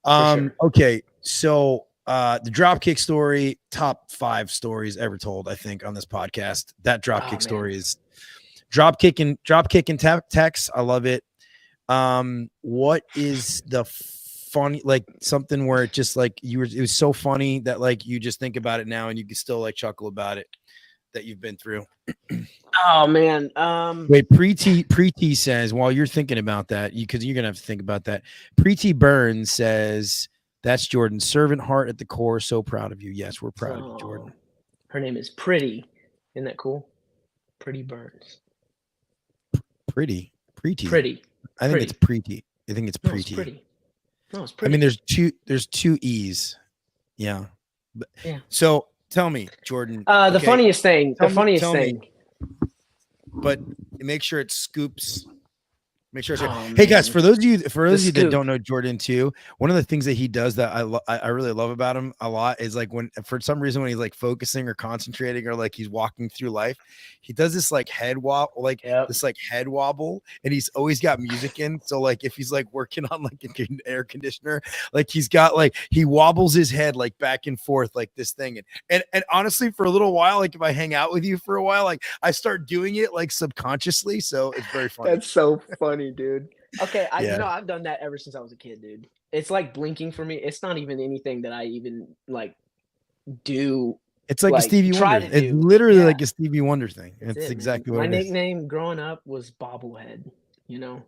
Speaker 2: Yeah.
Speaker 3: for sure.
Speaker 2: Okay, so the dropkick story, top 5 stories ever told, I think, on this podcast. That
Speaker 3: Oh
Speaker 2: dropkick
Speaker 3: man.
Speaker 2: story is dropkick and text. I love it. What is the funny, like something where it just like it was so funny that like you just think about it now and you can still like chuckle about it that you've been through?
Speaker 3: Oh man.
Speaker 2: Wait, Preeti says while you're thinking about that, because you're gonna have to think about that. Preeti Burns says that's Jordan's servant heart at the core. So proud of you. Yes, we're proud of you,
Speaker 3: Oh,
Speaker 2: Jordan.
Speaker 3: her name is Pretty. Isn't that cool? Pretty Burns.
Speaker 2: Pretty.
Speaker 3: Pretty.
Speaker 2: I think it's pretty. I think it's
Speaker 3: No, it's
Speaker 2: pretty.
Speaker 3: pretty. No, it's
Speaker 2: I
Speaker 3: pretty.
Speaker 2: mean, there's two E's. Yeah.
Speaker 3: Yeah.
Speaker 2: So tell me, Jordan.
Speaker 3: The
Speaker 2: okay,
Speaker 3: funniest thing.
Speaker 2: tell me, but make sure it scoops. Make sure. Hey guys, for those of you that don't know Jordan too, one of the things that he does that I really love about him a lot is like when for some reason when he's like focusing or concentrating or like he's walking through life, he does this like head wobble, head wobble, and he's always got music in. So like if he's like working on like an air conditioner, like he's got like he wobbles his head like back and forth like this thing, and honestly for a little while, like if I hang out with you for a while, like I start doing it like subconsciously, so it's very funny.
Speaker 3: That's so funny. Dude. Okay, I've done that ever since I was a kid, dude. It's like blinking for me. It's not even anything that I even like do.
Speaker 2: It's like a Stevie Wonder. It's literally like a Stevie Wonder thing. It's exactly what it is.
Speaker 3: My nickname growing up was Bobblehead. You know,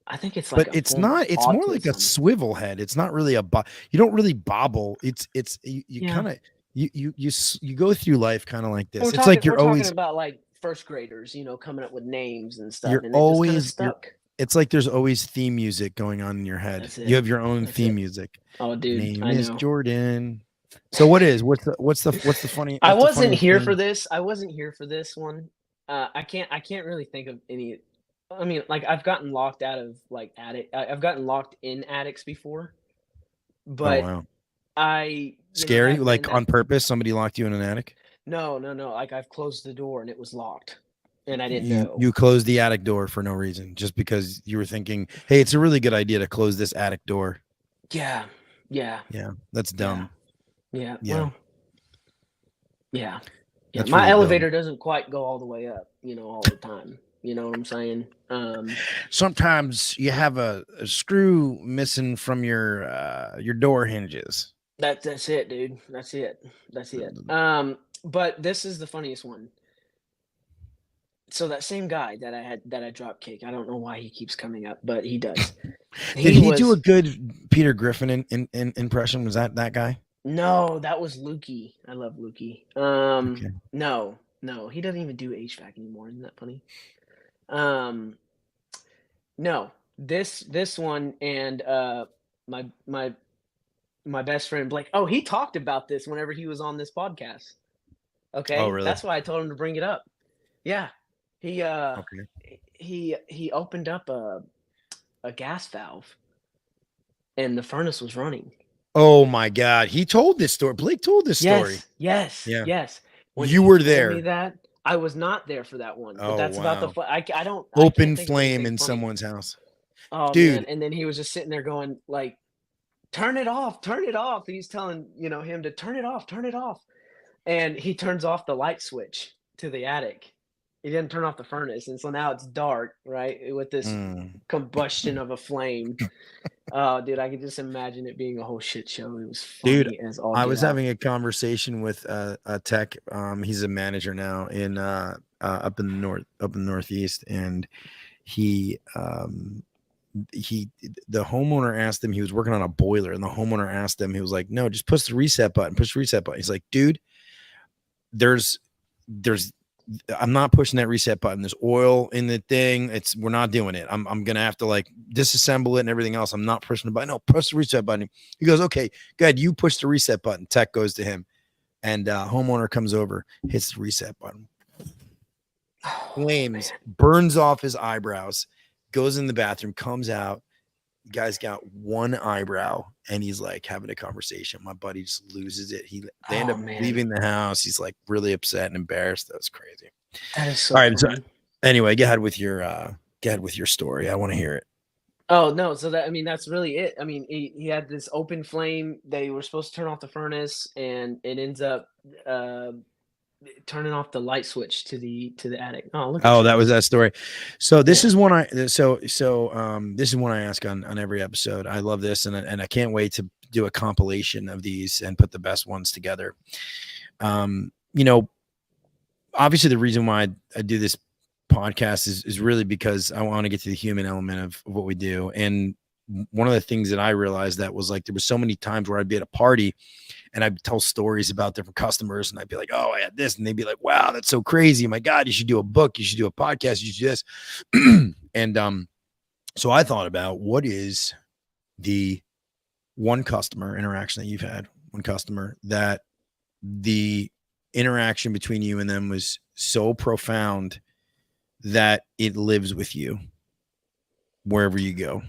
Speaker 3: I think it's like,
Speaker 2: but it's not. It's more like a swivel head. It's not really you don't really bobble. It's you kind of you go through life kind of like this. It's like you're always
Speaker 3: talking about like first graders, coming up with names and stuff.
Speaker 2: You're
Speaker 3: and
Speaker 2: always
Speaker 3: stuck.
Speaker 2: It's like there's always theme music going on in your head. You have your own theme music.
Speaker 3: Oh, dude,
Speaker 2: name is Jordan. So what's the funny?
Speaker 3: I wasn't here for this. I wasn't here for this one. I can't really think of any. I mean, like I've gotten locked out of like attic. I've gotten locked in attics before, but
Speaker 2: scary. Like on purpose, somebody locked you in an attic.
Speaker 3: No. Like I've closed the door and it was locked, and I didn't know.
Speaker 2: You closed the attic door for no reason, just because you were thinking, "Hey, it's a really good idea to close this attic door."
Speaker 3: Yeah.
Speaker 2: That's dumb.
Speaker 3: Yeah. Well, yeah. That's my really elevator doesn't quite go all the way up, all the time. You know what I'm saying?
Speaker 2: Sometimes you have a screw missing from your door hinges.
Speaker 3: That's it, dude. That's it. But this is the funniest one. So that same guy that I drop kick, I don't know why he keeps coming up, but he does.
Speaker 2: Did he do a good Peter Griffin impression? Was that guy?
Speaker 3: No, that was Lukey. I love Lukey. Okay. No, he doesn't even do HVAC anymore. Isn't that funny? No, this one and my best friend Blake. Oh, he talked about this whenever he was on this podcast. Okay.
Speaker 2: Oh, really?
Speaker 3: That's why I told him to bring it up. Yeah. He opened up a gas valve and the furnace was running.
Speaker 2: Oh my God. He told this story. Blake told this story.
Speaker 3: Yes.
Speaker 2: When you were there.
Speaker 3: Me that, I was not there for that one. But that's about the I don't
Speaker 2: open flame in someone's house.
Speaker 3: Oh, dude. Man. And then he was just sitting there going like, turn it off. He's telling, him to turn it off. And he turns off the light switch to the attic. He didn't turn off the furnace. And so now it's dark, right? With this combustion of a flame. Oh, dude, I could just imagine it being a whole shit show. It was funny as all.
Speaker 2: I was having a conversation with a tech. He's a manager now in up in the Northeast, and the homeowner asked him, he was working on a boiler, and the homeowner asked him, he was like, no, just push the reset button. He's like, dude, I'm not pushing that reset button. There's oil in the thing. We're not doing it. I'm going to have to like disassemble it and everything else. I'm not pushing the button. No, press the reset button. He goes, okay, go ahead. You push the reset button. Tech goes to him, and homeowner comes over, hits the reset button. Flames, burns off his eyebrows, goes in the bathroom, comes out. Guy's got one eyebrow, and he's like having a conversation. My buddy just loses it. They end up leaving the house. He's like really upset and embarrassed. That was crazy.
Speaker 3: That is so
Speaker 2: all right. So anyway, go ahead with your story. I want to hear it.
Speaker 3: Oh no. So that's really it. I mean, he had this open flame. They were supposed to turn off the furnace, and it ends up turning off the light switch to the attic.
Speaker 2: That was that story. So this is one this is one I ask on every episode. I love this, and I can't wait to do a compilation of these and put the best ones together. Obviously the reason why I do this podcast is really because I want to get to the human element of what we do. And one of the things that I realized that was like, there was so many times where I'd be at a party and I'd tell stories about different customers, and I'd be like, oh, I had this, and they'd be like, wow, that's so crazy. My God, you should do a book, you should do a podcast, you should do this. And so I thought about, what is the one customer interaction that you've had, one customer that the interaction between you and them was so profound that it lives with you wherever you go.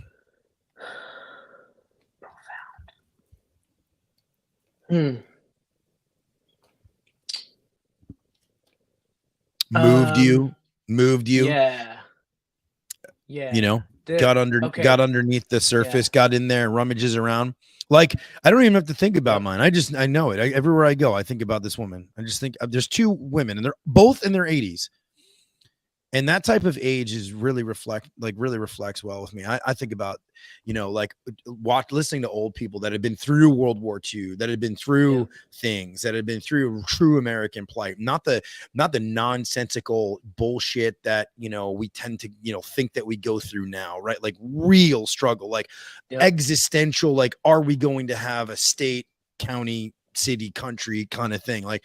Speaker 3: Hmm.
Speaker 2: Moved you,
Speaker 3: Yeah. Yeah.
Speaker 2: you know,
Speaker 3: The-
Speaker 2: got
Speaker 3: okay.
Speaker 2: underneath the surface, got in there and rummages around. Like, I don't even have to think about mine. I know it. Everywhere I go, I think about this woman. I just think there's two women, and they're both in their 80s. And that type of age is really reflects well with me. I think about, you know, like listening to old people that had been through World War II, that had been through things, that had been through true American plight, not the nonsensical bullshit that, you know, we tend to, you know, think that we go through now, right? Like real struggle, like existential, like, are we going to have a state, county, city, country kind of thing? Like,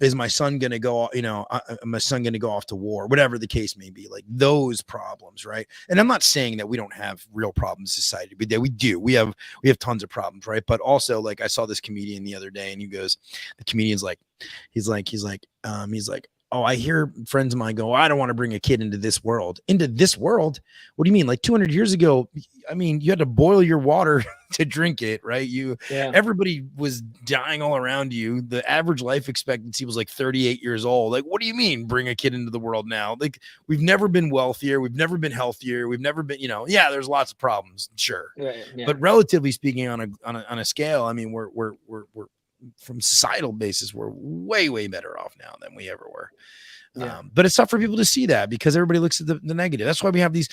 Speaker 2: is my son going to go, you know, my son going to go off to war, whatever the case may be, like those problems. Right. And I'm not saying that we don't have real problems in society, but we do, we have tons of problems. Right. But also, like, I saw this comedian the other day, and the comedian's like, he's like, oh, I hear friends of mine go, I don't want to bring a kid into this world. Into this world? What do you mean? Like 200 years ago, I mean, you had to boil your water to drink it, right? Everybody was dying all around you. The average life expectancy was like 38 years old. Like, what do you mean bring a kid into the world now? Like, we've never been wealthier. We've never been healthier. We've never been, you know, there's lots of problems. Sure. But relatively speaking, on a scale, I mean, we're from societal basis, we're way better off now than we ever were. But it's tough for people to see that, because everybody looks at the negative. That's why we have these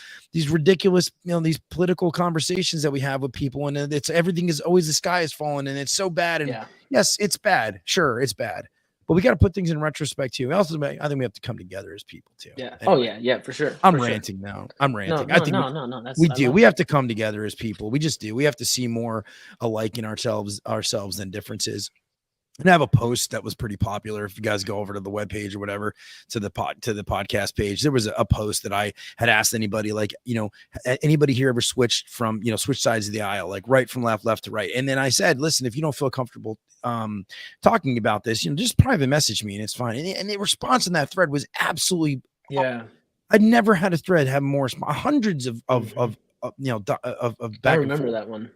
Speaker 2: ridiculous, you know, these political conversations that we have with people, and it's everything is always the sky is falling and it's so bad. And yes, it's bad. Sure, it's bad. But we got to put things in retrospect too. I think we have to come together as people too.
Speaker 3: Yeah. Anyway, yeah, for sure.
Speaker 2: I'm ranting now. I'm ranting.
Speaker 3: No,
Speaker 2: I think
Speaker 3: no.
Speaker 2: we do. We have to come together as people. We just do. We have to see more alike in ourselves than differences. And I have a post that was pretty popular. If you guys go over to the webpage or whatever, to the podcast page, there was a post that I had asked anybody, like, you know, anybody here ever switched from, you know, switch sides of the aisle, like right from left to right. And then I said, listen, if you don't feel comfortable talking about this, you know, just private message me and it's fine. And the response in that thread was absolutely, I'd never had a thread have more, hundreds of back
Speaker 3: I remember that one.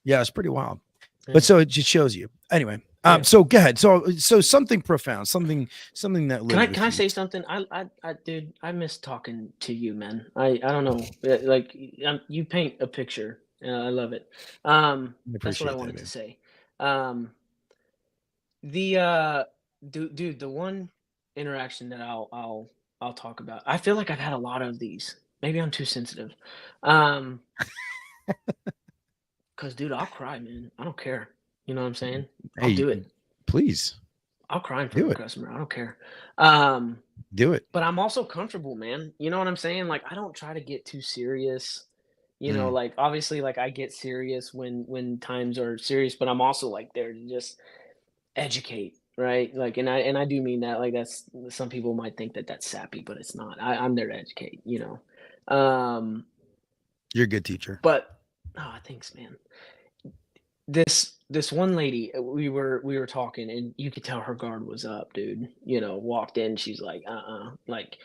Speaker 2: Yeah, it's pretty wild. Yeah. But so it just shows you. Anyway, so go ahead. So something profound, something that
Speaker 3: can I say something? Dude, I miss talking to you, man. I don't know, like, you paint a picture. I love it. That's what I wanted to say. The one interaction that I'll talk about. I feel like I've had a lot of these. Maybe I'm too sensitive. Cause dude, I'll cry, man. I don't care. You know what I'm saying? I'll do it.
Speaker 2: Please.
Speaker 3: I'll cry in front of a customer. I don't care.
Speaker 2: Do it.
Speaker 3: But I'm also comfortable, man. You know what I'm saying? Like, I don't try to get too serious. You know, like, obviously, like, I get serious when times are serious, but I'm also like there to just educate, right? Like, and I do mean that. Like, that's, some people might think that that's sappy, but it's not. I'm there to educate, you know.
Speaker 2: You're a good teacher.
Speaker 3: But thanks, man. This one lady, we were talking, and you could tell her guard was up, dude. You know, walked in, she's like, like,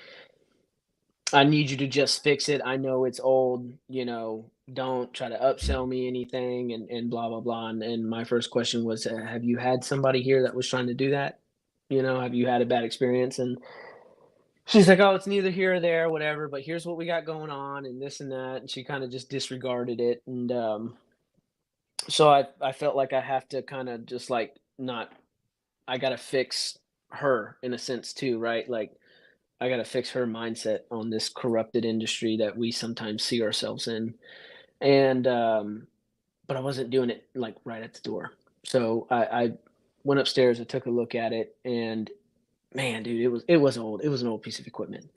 Speaker 3: I need you to just fix it. I know it's old, you know, don't try to upsell me anything, and blah blah blah. And my first question was, have you had somebody here that was trying to do that? You know, have you had a bad experience? And she's like, oh, it's neither here or there, whatever, but here's what we got going on, and this and that. And she kind of just disregarded it. And so I felt like I have to kind of just like I got to fix her in a sense too, right? Like, I got to fix her mindset on this corrupted industry that we sometimes see ourselves in. And, but I wasn't doing it like right at the door. So I went upstairs, I took a look at it, and man, dude, it was old. It was an old piece of equipment.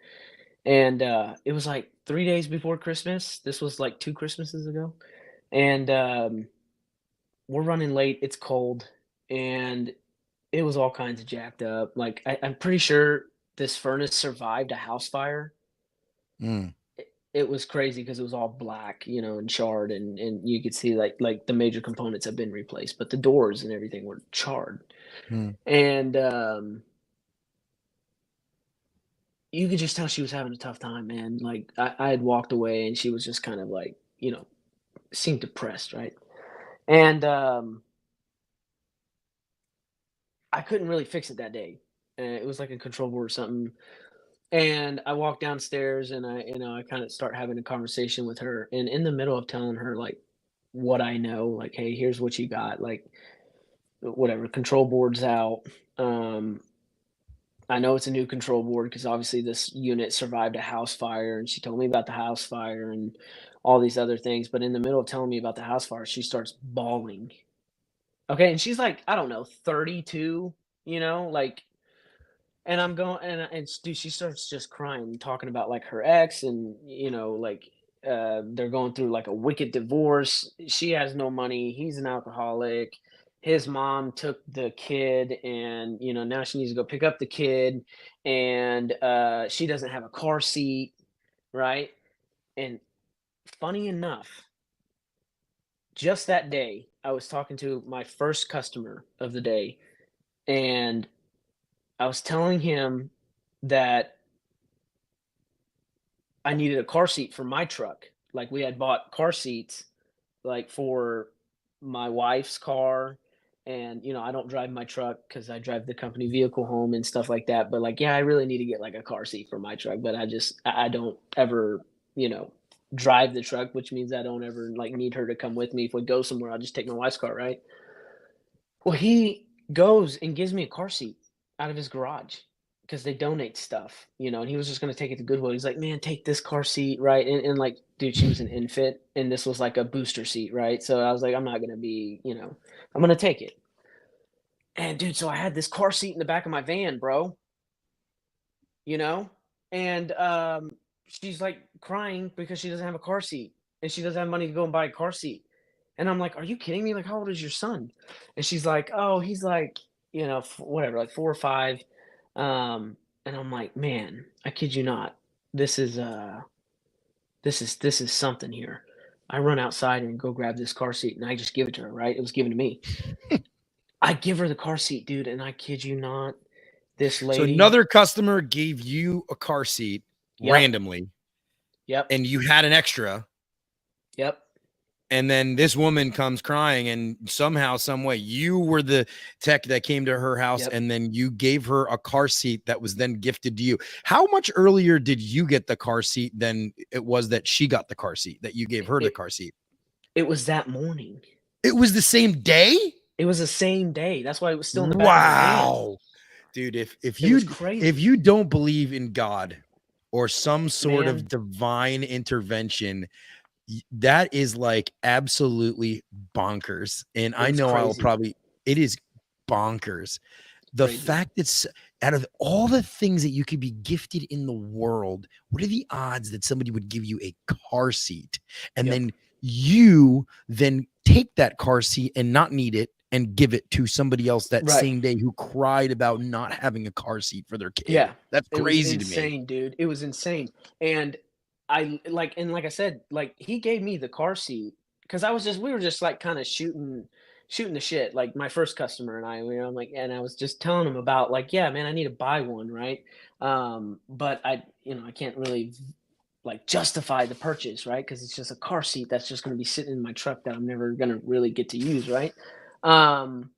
Speaker 3: And it was like 3 days before Christmas. This was like 2 Christmases ago. And we're running late. It's cold. and it was all kinds of jacked up. Like I'm pretty sure this furnace survived a house fire.
Speaker 2: Mm,
Speaker 3: It was crazy because it was all black, and charred, and you could see like the major components have been replaced, but the doors and everything were charred.
Speaker 2: mm.
Speaker 3: And you could just tell she was having a tough time, man. Like I had walked away and she was just kind of like, seemed depressed, right? And I couldn't really fix it that day. It was like a control board or something. And I walked downstairs and I kind of start having a conversation with her. And in the middle of telling her like what I know, like, hey, here's what you got, like whatever, control board's out. Um, I know it's a new control board because obviously this unit survived a house fire, and she told me about the house fire and all these other things. But in the middle of telling me about the house fire, she starts bawling. Okay, and she's like, I don't know, 32, like, and I'm going, and dude, she starts just crying, talking about like her ex, and like they're going through like a wicked divorce. She has no money. He's an alcoholic. His mom took the kid, and now she needs to go pick up the kid, and she doesn't have a car seat, right? And funny enough, just that day, I was talking to my first customer of the day, and I was telling him that I needed a car seat for my truck. Like we had bought car seats like for my wife's car, and I don't drive my truck cuz I drive the company vehicle home and stuff like that, but like yeah, I really need to get like a car seat for my truck, but I don't ever, drive the truck, which means I don't ever like need her to come with me. If we go somewhere, I'll just take my wife's car, right? Well, he goes and gives me a car seat out of his garage because they donate stuff, and he was just going to take it to Goodwill. He's like, man, take this car seat, right? And like, dude, she was an infant and this was like a booster seat, right? So I was like, I'm not going to be, I'm going to take it. And dude, so I had this car seat in the back of my van, bro, you know? And she's like crying because she doesn't have a car seat and she doesn't have money to go and buy a car seat. And I'm like, "Are you kidding me? Like, how old is your son?" And she's like, "Oh, he's like, whatever, like 4 or 5." And I'm like, "Man, I kid you not. This is this is something here." I run outside and go grab this car seat and I just give it to her, right? It was given to me. I give her the car seat, dude, and I kid you not, this
Speaker 2: So
Speaker 3: lady.
Speaker 2: another customer gave you a car seat
Speaker 3: Yep,
Speaker 2: randomly,
Speaker 3: yep,
Speaker 2: and you had an extra.
Speaker 3: yep.
Speaker 2: And then this woman comes crying, and somehow, some way, you were the tech that came to her house,
Speaker 3: Yep.
Speaker 2: and then you gave her a car seat that was then gifted to you. How much earlier did you get the car seat than it was that she got the car seat, that you gave her the
Speaker 3: It
Speaker 2: car seat?
Speaker 3: it was that morning.
Speaker 2: It was the same day?
Speaker 3: It was the same day. That's why it was still in the back of my van.
Speaker 2: Wow. Dude, if
Speaker 3: It was
Speaker 2: you if
Speaker 3: crazy,
Speaker 2: you don't believe in God or some sort of
Speaker 3: man.
Speaker 2: divine intervention, that is like absolutely bonkers. And
Speaker 3: It
Speaker 2: I
Speaker 3: was
Speaker 2: know
Speaker 3: crazy,
Speaker 2: it is bonkers. The
Speaker 3: crazy.
Speaker 2: fact that out of all the things that you could be gifted in the world, what are the odds that somebody would give you a car seat and
Speaker 3: Yep.
Speaker 2: then you then take that car seat and not need it and give it to somebody else that
Speaker 3: Right.
Speaker 2: same day who cried about not having a car seat for their kid?
Speaker 3: Yeah.
Speaker 2: That's
Speaker 3: It was
Speaker 2: crazy to me.
Speaker 3: insane, dude. It was insane. And like I said, like he gave me the car seat because we were just like kind of shooting the shit. Like my first customer and I'm like, and I was just telling him about like, yeah, man, I need to buy one, right? But I can't really like justify the purchase, right? Because it's just a car seat that's just going to be sitting in my truck that I'm never going to really get to use, right? Um,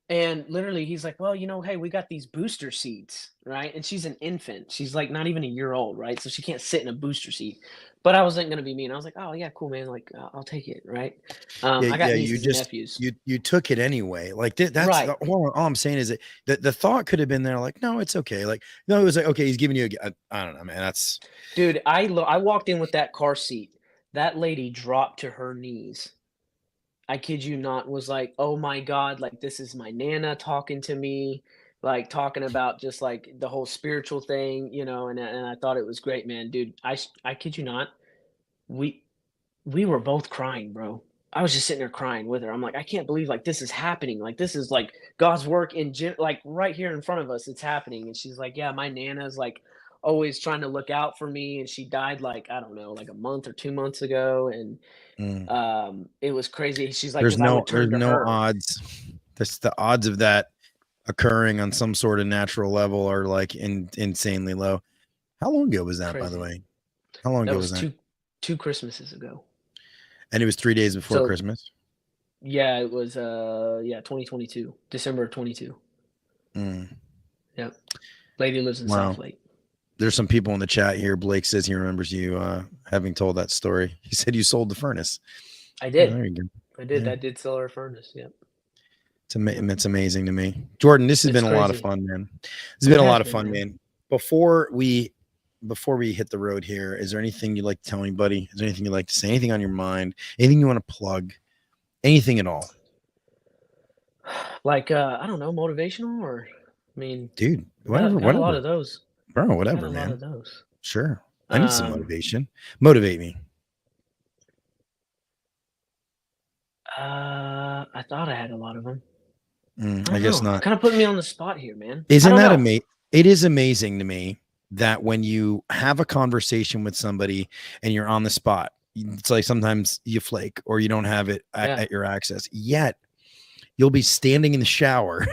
Speaker 3: And literally, he's like, "Well, hey, we got these booster seats, right?" And she's an infant. She's like not even a year old, right? So she can't sit in a booster seat. But I wasn't gonna be mean. I was like, "Oh yeah, cool, man. Like, I'll take it, right?"
Speaker 2: Yeah,
Speaker 3: I got
Speaker 2: yeah,
Speaker 3: nieces and nephews,
Speaker 2: you took it anyway. Like that's
Speaker 3: right,
Speaker 2: all I'm saying is that the thought could have been there, like, no, it's okay. Like, no, it was like, okay, he's giving you I don't know, man. That's
Speaker 3: dude. I walked in with that car seat. That lady dropped to her knees. I kid you not, was like, "Oh my god, like this is my nana talking to me." Like talking about just like the whole spiritual thing, and I thought it was great, man, dude. I kid you not, we we were both crying, bro. I was just sitting there crying with her. I'm like, I can't believe like this is happening. Like this is like God's work in like right here in front of us. It's happening. And she's like, yeah, my Nana's like always trying to look out for me. And she died like, I don't know, like a month or 2 months ago. And
Speaker 2: Mm.
Speaker 3: it was crazy. She's like, because I would
Speaker 2: There's
Speaker 3: turn to
Speaker 2: no
Speaker 3: her.
Speaker 2: odds. The odds of that occurring on some sort of natural level are like insanely low. How long ago was that, by the way? How long ago was that?
Speaker 3: Two Christmases ago.
Speaker 2: And it was 3 days before
Speaker 3: So
Speaker 2: Christmas.
Speaker 3: yeah, it was 2022, December of 22.
Speaker 2: Mm.
Speaker 3: Yep. Lady lives in
Speaker 2: Wow.
Speaker 3: South Lake.
Speaker 2: There's some people in the chat here. Blake says he remembers you having told that story. He said you sold the furnace.
Speaker 3: I did.
Speaker 2: Oh, there you go.
Speaker 3: I did.
Speaker 2: Yeah.
Speaker 3: I did sell our furnace. Yep.
Speaker 2: It's amazing to me. Jordan, this has been a lot of fun, man. It's been a lot of fun, man. Before we hit the road here, is there anything you'd like to tell anybody? Is there anything you'd like to say? Anything on your mind? Anything you want to plug? Anything at all?
Speaker 3: Like I don't know, motivational or I mean,
Speaker 2: dude,
Speaker 3: whatever.
Speaker 2: whatever.
Speaker 3: A lot of those.
Speaker 2: Bro, whatever, man.
Speaker 3: A lot of those.
Speaker 2: Sure. I need some motivation. Motivate me.
Speaker 3: I thought I had a lot of them.
Speaker 2: I guess not.
Speaker 3: Kind of putting me on the spot here, man.
Speaker 2: Isn't that amazing? It is amazing to me that when you have a conversation with somebody and you're on the spot, it's like sometimes you flake or you don't have it at your access. Yet you'll be standing in the shower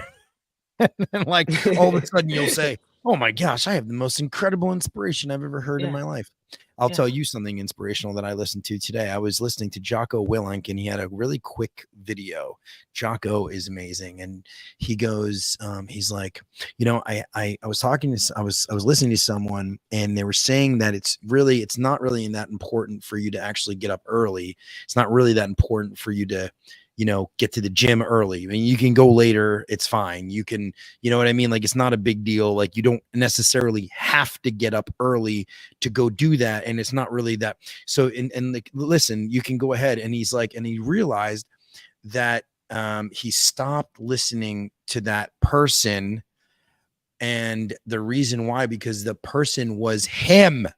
Speaker 2: and like all of a sudden you'll say, oh my gosh, I have the most incredible inspiration I've ever heard in my life. I'll tell you something inspirational that I listened to today. I was listening to Jocko Willink and he had a really quick video. Jocko is amazing. And he goes, he's like, you know, I was talking to, I was listening to someone and they were saying that it's not really that important for you to actually get up early. It's not really that important for you to, you know, get to the gym early. I mean, you can go later. It's fine. You can, you know what I mean? Like, it's not a big deal. Like, you don't necessarily have to get up early to go do that. And it's not really that. So, and like, listen, you can go ahead. And he's like, and he realized that he stopped listening to that person. And the reason why, because the person was him.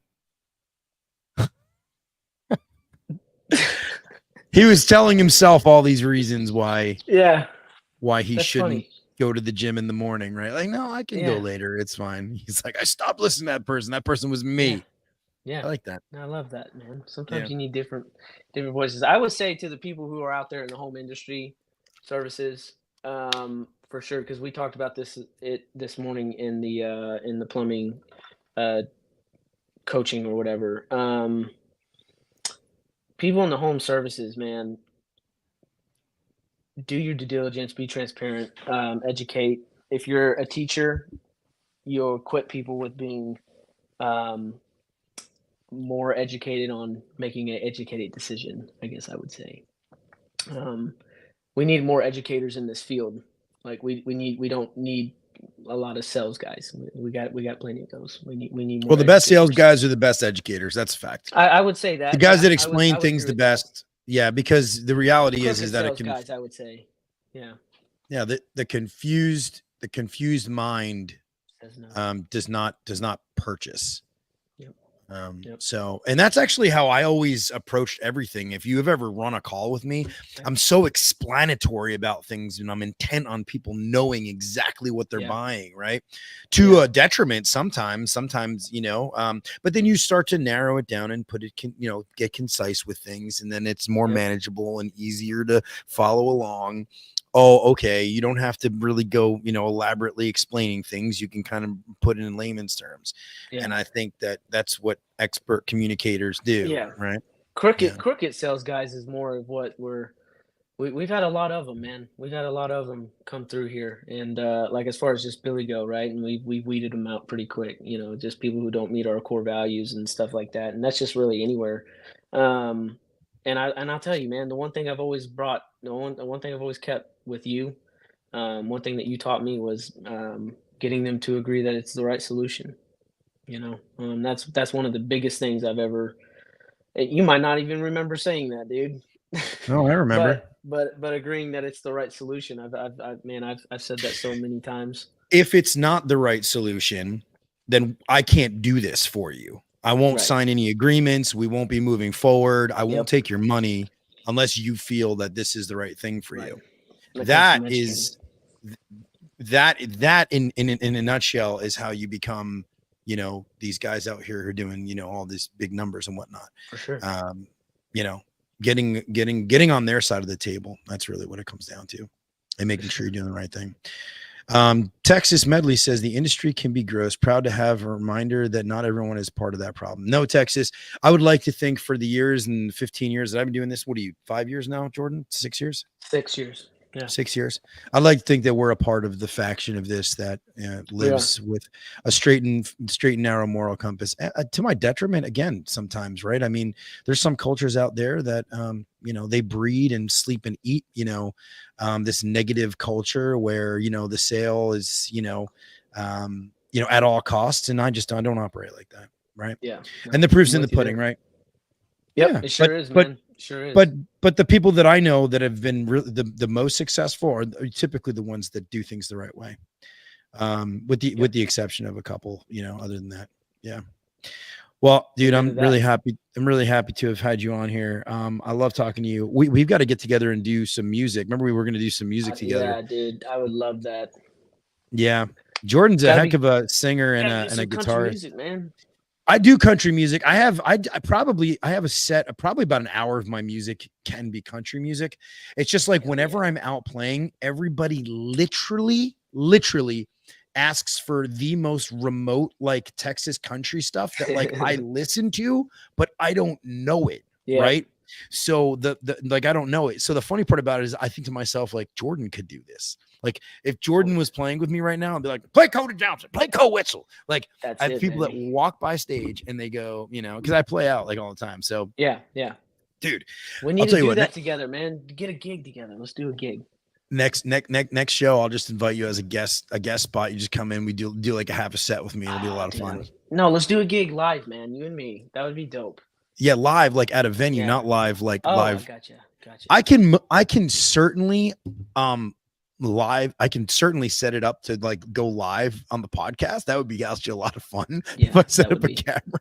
Speaker 2: He was telling himself all these reasons why he shouldn't go to the gym in the morning, right? Like, no, I can go later. It's fine. He's like, I stopped listening to that person. That person was me.
Speaker 3: Yeah.
Speaker 2: I like that.
Speaker 3: I love that, man. Sometimes you need different voices. I would say to the people who are out there in the home industry services, for sure, because we talked about this morning in the plumbing coaching or whatever. People in the home services, man, do your due diligence, be transparent, educate. If you're a teacher, you'll equip people with being more educated on making an educated decision, I guess I would say. We need more educators in this field. Like we don't need a lot of sales guys. We got plenty of those. We need more.
Speaker 2: Well, the best sales guys are the best educators. That's a fact.
Speaker 3: I would say that
Speaker 2: the guys that explain things the best. Yeah, because the reality is that
Speaker 3: guys, I would say, yeah,
Speaker 2: the confused mind does not purchase. So, and that's actually how I always approached everything. If you have ever run a call with me, I'm so explanatory about things and I'm intent on people knowing exactly what they're buying, right? To a detriment sometimes, you know, but then you start to narrow it down and put it, get concise with things. And then it's more manageable and easier to follow along. Oh, okay. You don't have to really go, elaborately explaining things. You can kind of put it in layman's terms. Yeah. And I think that's what expert communicators do. Right.
Speaker 3: Crooked sales guys is more of what we've had a lot of them, man. We've had a lot of them come through here. And like, as far as just Billy go, right. And we weeded them out pretty quick, just people who don't meet our core values and stuff like that. And that's just really anywhere. And I'll tell you, man, the one thing I've always kept with you, one thing that you taught me was getting them to agree that it's the right solution. That's one of the biggest things I've ever. You might not even remember saying that, dude.
Speaker 2: No, I remember.
Speaker 3: but agreeing that it's the right solution. I've said that so many times.
Speaker 2: If it's not the right solution, then I can't do this for you. I won't sign any agreements. We won't be moving forward. I won't take your money. unless you feel that this is the right thing for
Speaker 3: Right.
Speaker 2: you.
Speaker 3: When it comes to
Speaker 2: That
Speaker 3: Michigan.
Speaker 2: is that in a nutshell is how you become, you know, these guys out here who are doing, you know, all these big numbers and whatnot.
Speaker 3: For sure.
Speaker 2: You know, getting on their side of the table. That's really what it comes down to, and making sure you're doing the right thing. Texas Medley says the industry can be gross. Proud to have a reminder that not everyone is part of that problem. No, Texas. I would like to think for the years and 15 years that I've been doing this. What are you, 5 years now, Jordan? 6 years?
Speaker 3: 6 years. Yeah.
Speaker 2: 6 years. I'd like to think that we're a part of the faction of this that lives with a straight and narrow moral compass, to my detriment again, sometimes, right? I mean, there's some cultures out there that, you know, they breed and sleep and eat, you know, this negative culture where, you know, the sale is, you know, at all costs. And I don't operate like that. Right.
Speaker 3: Yeah. No,
Speaker 2: and the proof's
Speaker 3: I'm
Speaker 2: in the
Speaker 3: with you
Speaker 2: pudding,
Speaker 3: there.
Speaker 2: right?
Speaker 3: Yep,
Speaker 2: Yeah,
Speaker 3: it sure is, man. Sure is.
Speaker 2: But the people that I know that have been really the most successful are typically the ones that do things the right way. With the exception of a couple, you know, other than that. Yeah. Well, dude, I'm really happy. I'm really happy to have had you on here. I love talking to you. We've got to get together and do some music. Remember, we were going to do some music together.
Speaker 3: Yeah, dude, I would love that.
Speaker 2: Yeah. Jordan's a heck of a singer and a guitarist.
Speaker 3: Music, man.
Speaker 2: I do country music. I have a set, probably about an hour of my music can be country music. It's just like whenever I'm out playing, everybody literally asks for the most remote, like Texas country stuff that like I listen to, but I don't know it. Yeah. Right. So the like, I don't know it. So the funny part about it is I think to myself, like, Jordan could do this. Like if Jordan was playing with me right now, I'd be like, play Cody Johnson, play Cole Witzel. Like I have people that walk by stage and they go, you know, because I play out like all the time. So
Speaker 3: yeah.
Speaker 2: Dude,
Speaker 3: we need to do that together, man. Get a gig together. Let's do a gig.
Speaker 2: Next show, I'll just invite you as a guest spot. You just come in. We do like a half a set with me. It'll be a lot of fun.
Speaker 3: No, let's do a gig live, man. You and me. That would be dope.
Speaker 2: Yeah, live, like at a venue, not live, like live.
Speaker 3: Gotcha.
Speaker 2: I can certainly live. I can certainly set it up to like go live on the podcast. That would be actually a lot of fun.
Speaker 3: Yeah,
Speaker 2: if I set up a camera.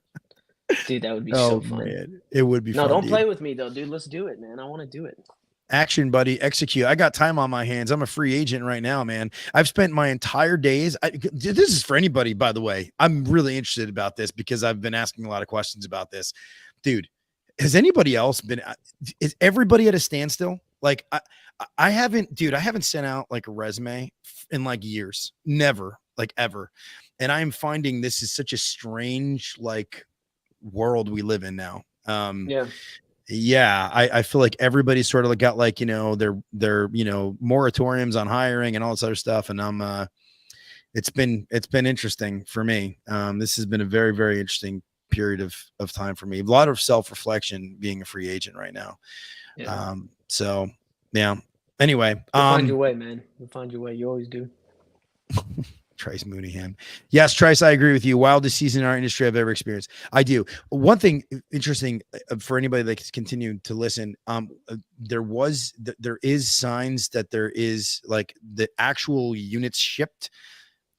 Speaker 3: Dude, that would be so fun.
Speaker 2: Man. It would be
Speaker 3: fun.
Speaker 2: No,
Speaker 3: don't play with me though, dude. Let's do it, man. I want to do it.
Speaker 2: Action, buddy. Execute. I got time on my hands. I'm a free agent right now, man. I've spent my entire days. This is for anybody, by the way. I'm really interested about this because I've been asking a lot of questions about this. Dude, has anybody else been, is everybody at a standstill? Like I haven't sent out like a resume in like years, never, like ever. And I'm finding this is such a strange, like world we live in now. Yeah, I feel like everybody's sort of like got like, you know, their you know, moratoriums on hiring and all this other stuff. And I'm it's been interesting for me. This has been a very, very interesting period of time for me. A lot of self-reflection being a free agent right now. Yeah. So yeah. Anyway,
Speaker 3: you'll find your way, man. You'll find your way. You always do.
Speaker 2: Trice Mooneyham. Yes, Trice, I agree with you. Wildest season in our industry I've ever experienced. I do. One thing interesting for anybody that continues to listen, there is signs that there is like the actual units shipped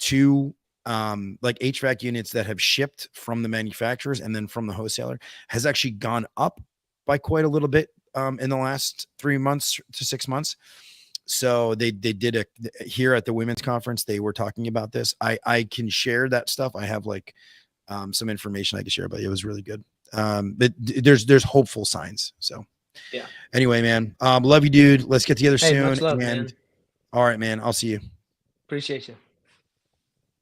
Speaker 2: to like HVAC units that have shipped from the manufacturers and then from the wholesaler has actually gone up by quite a little bit in the last 3 months to 6 months. So they did here at the women's conference. They were talking about this. I can share that stuff. I have like some information I can share, but it was really good. But there's hopeful signs. So
Speaker 3: yeah.
Speaker 2: Anyway, man, love you, dude. Let's get together soon.
Speaker 3: Much love, man.
Speaker 2: All right, man. I'll see you.
Speaker 3: Appreciate you.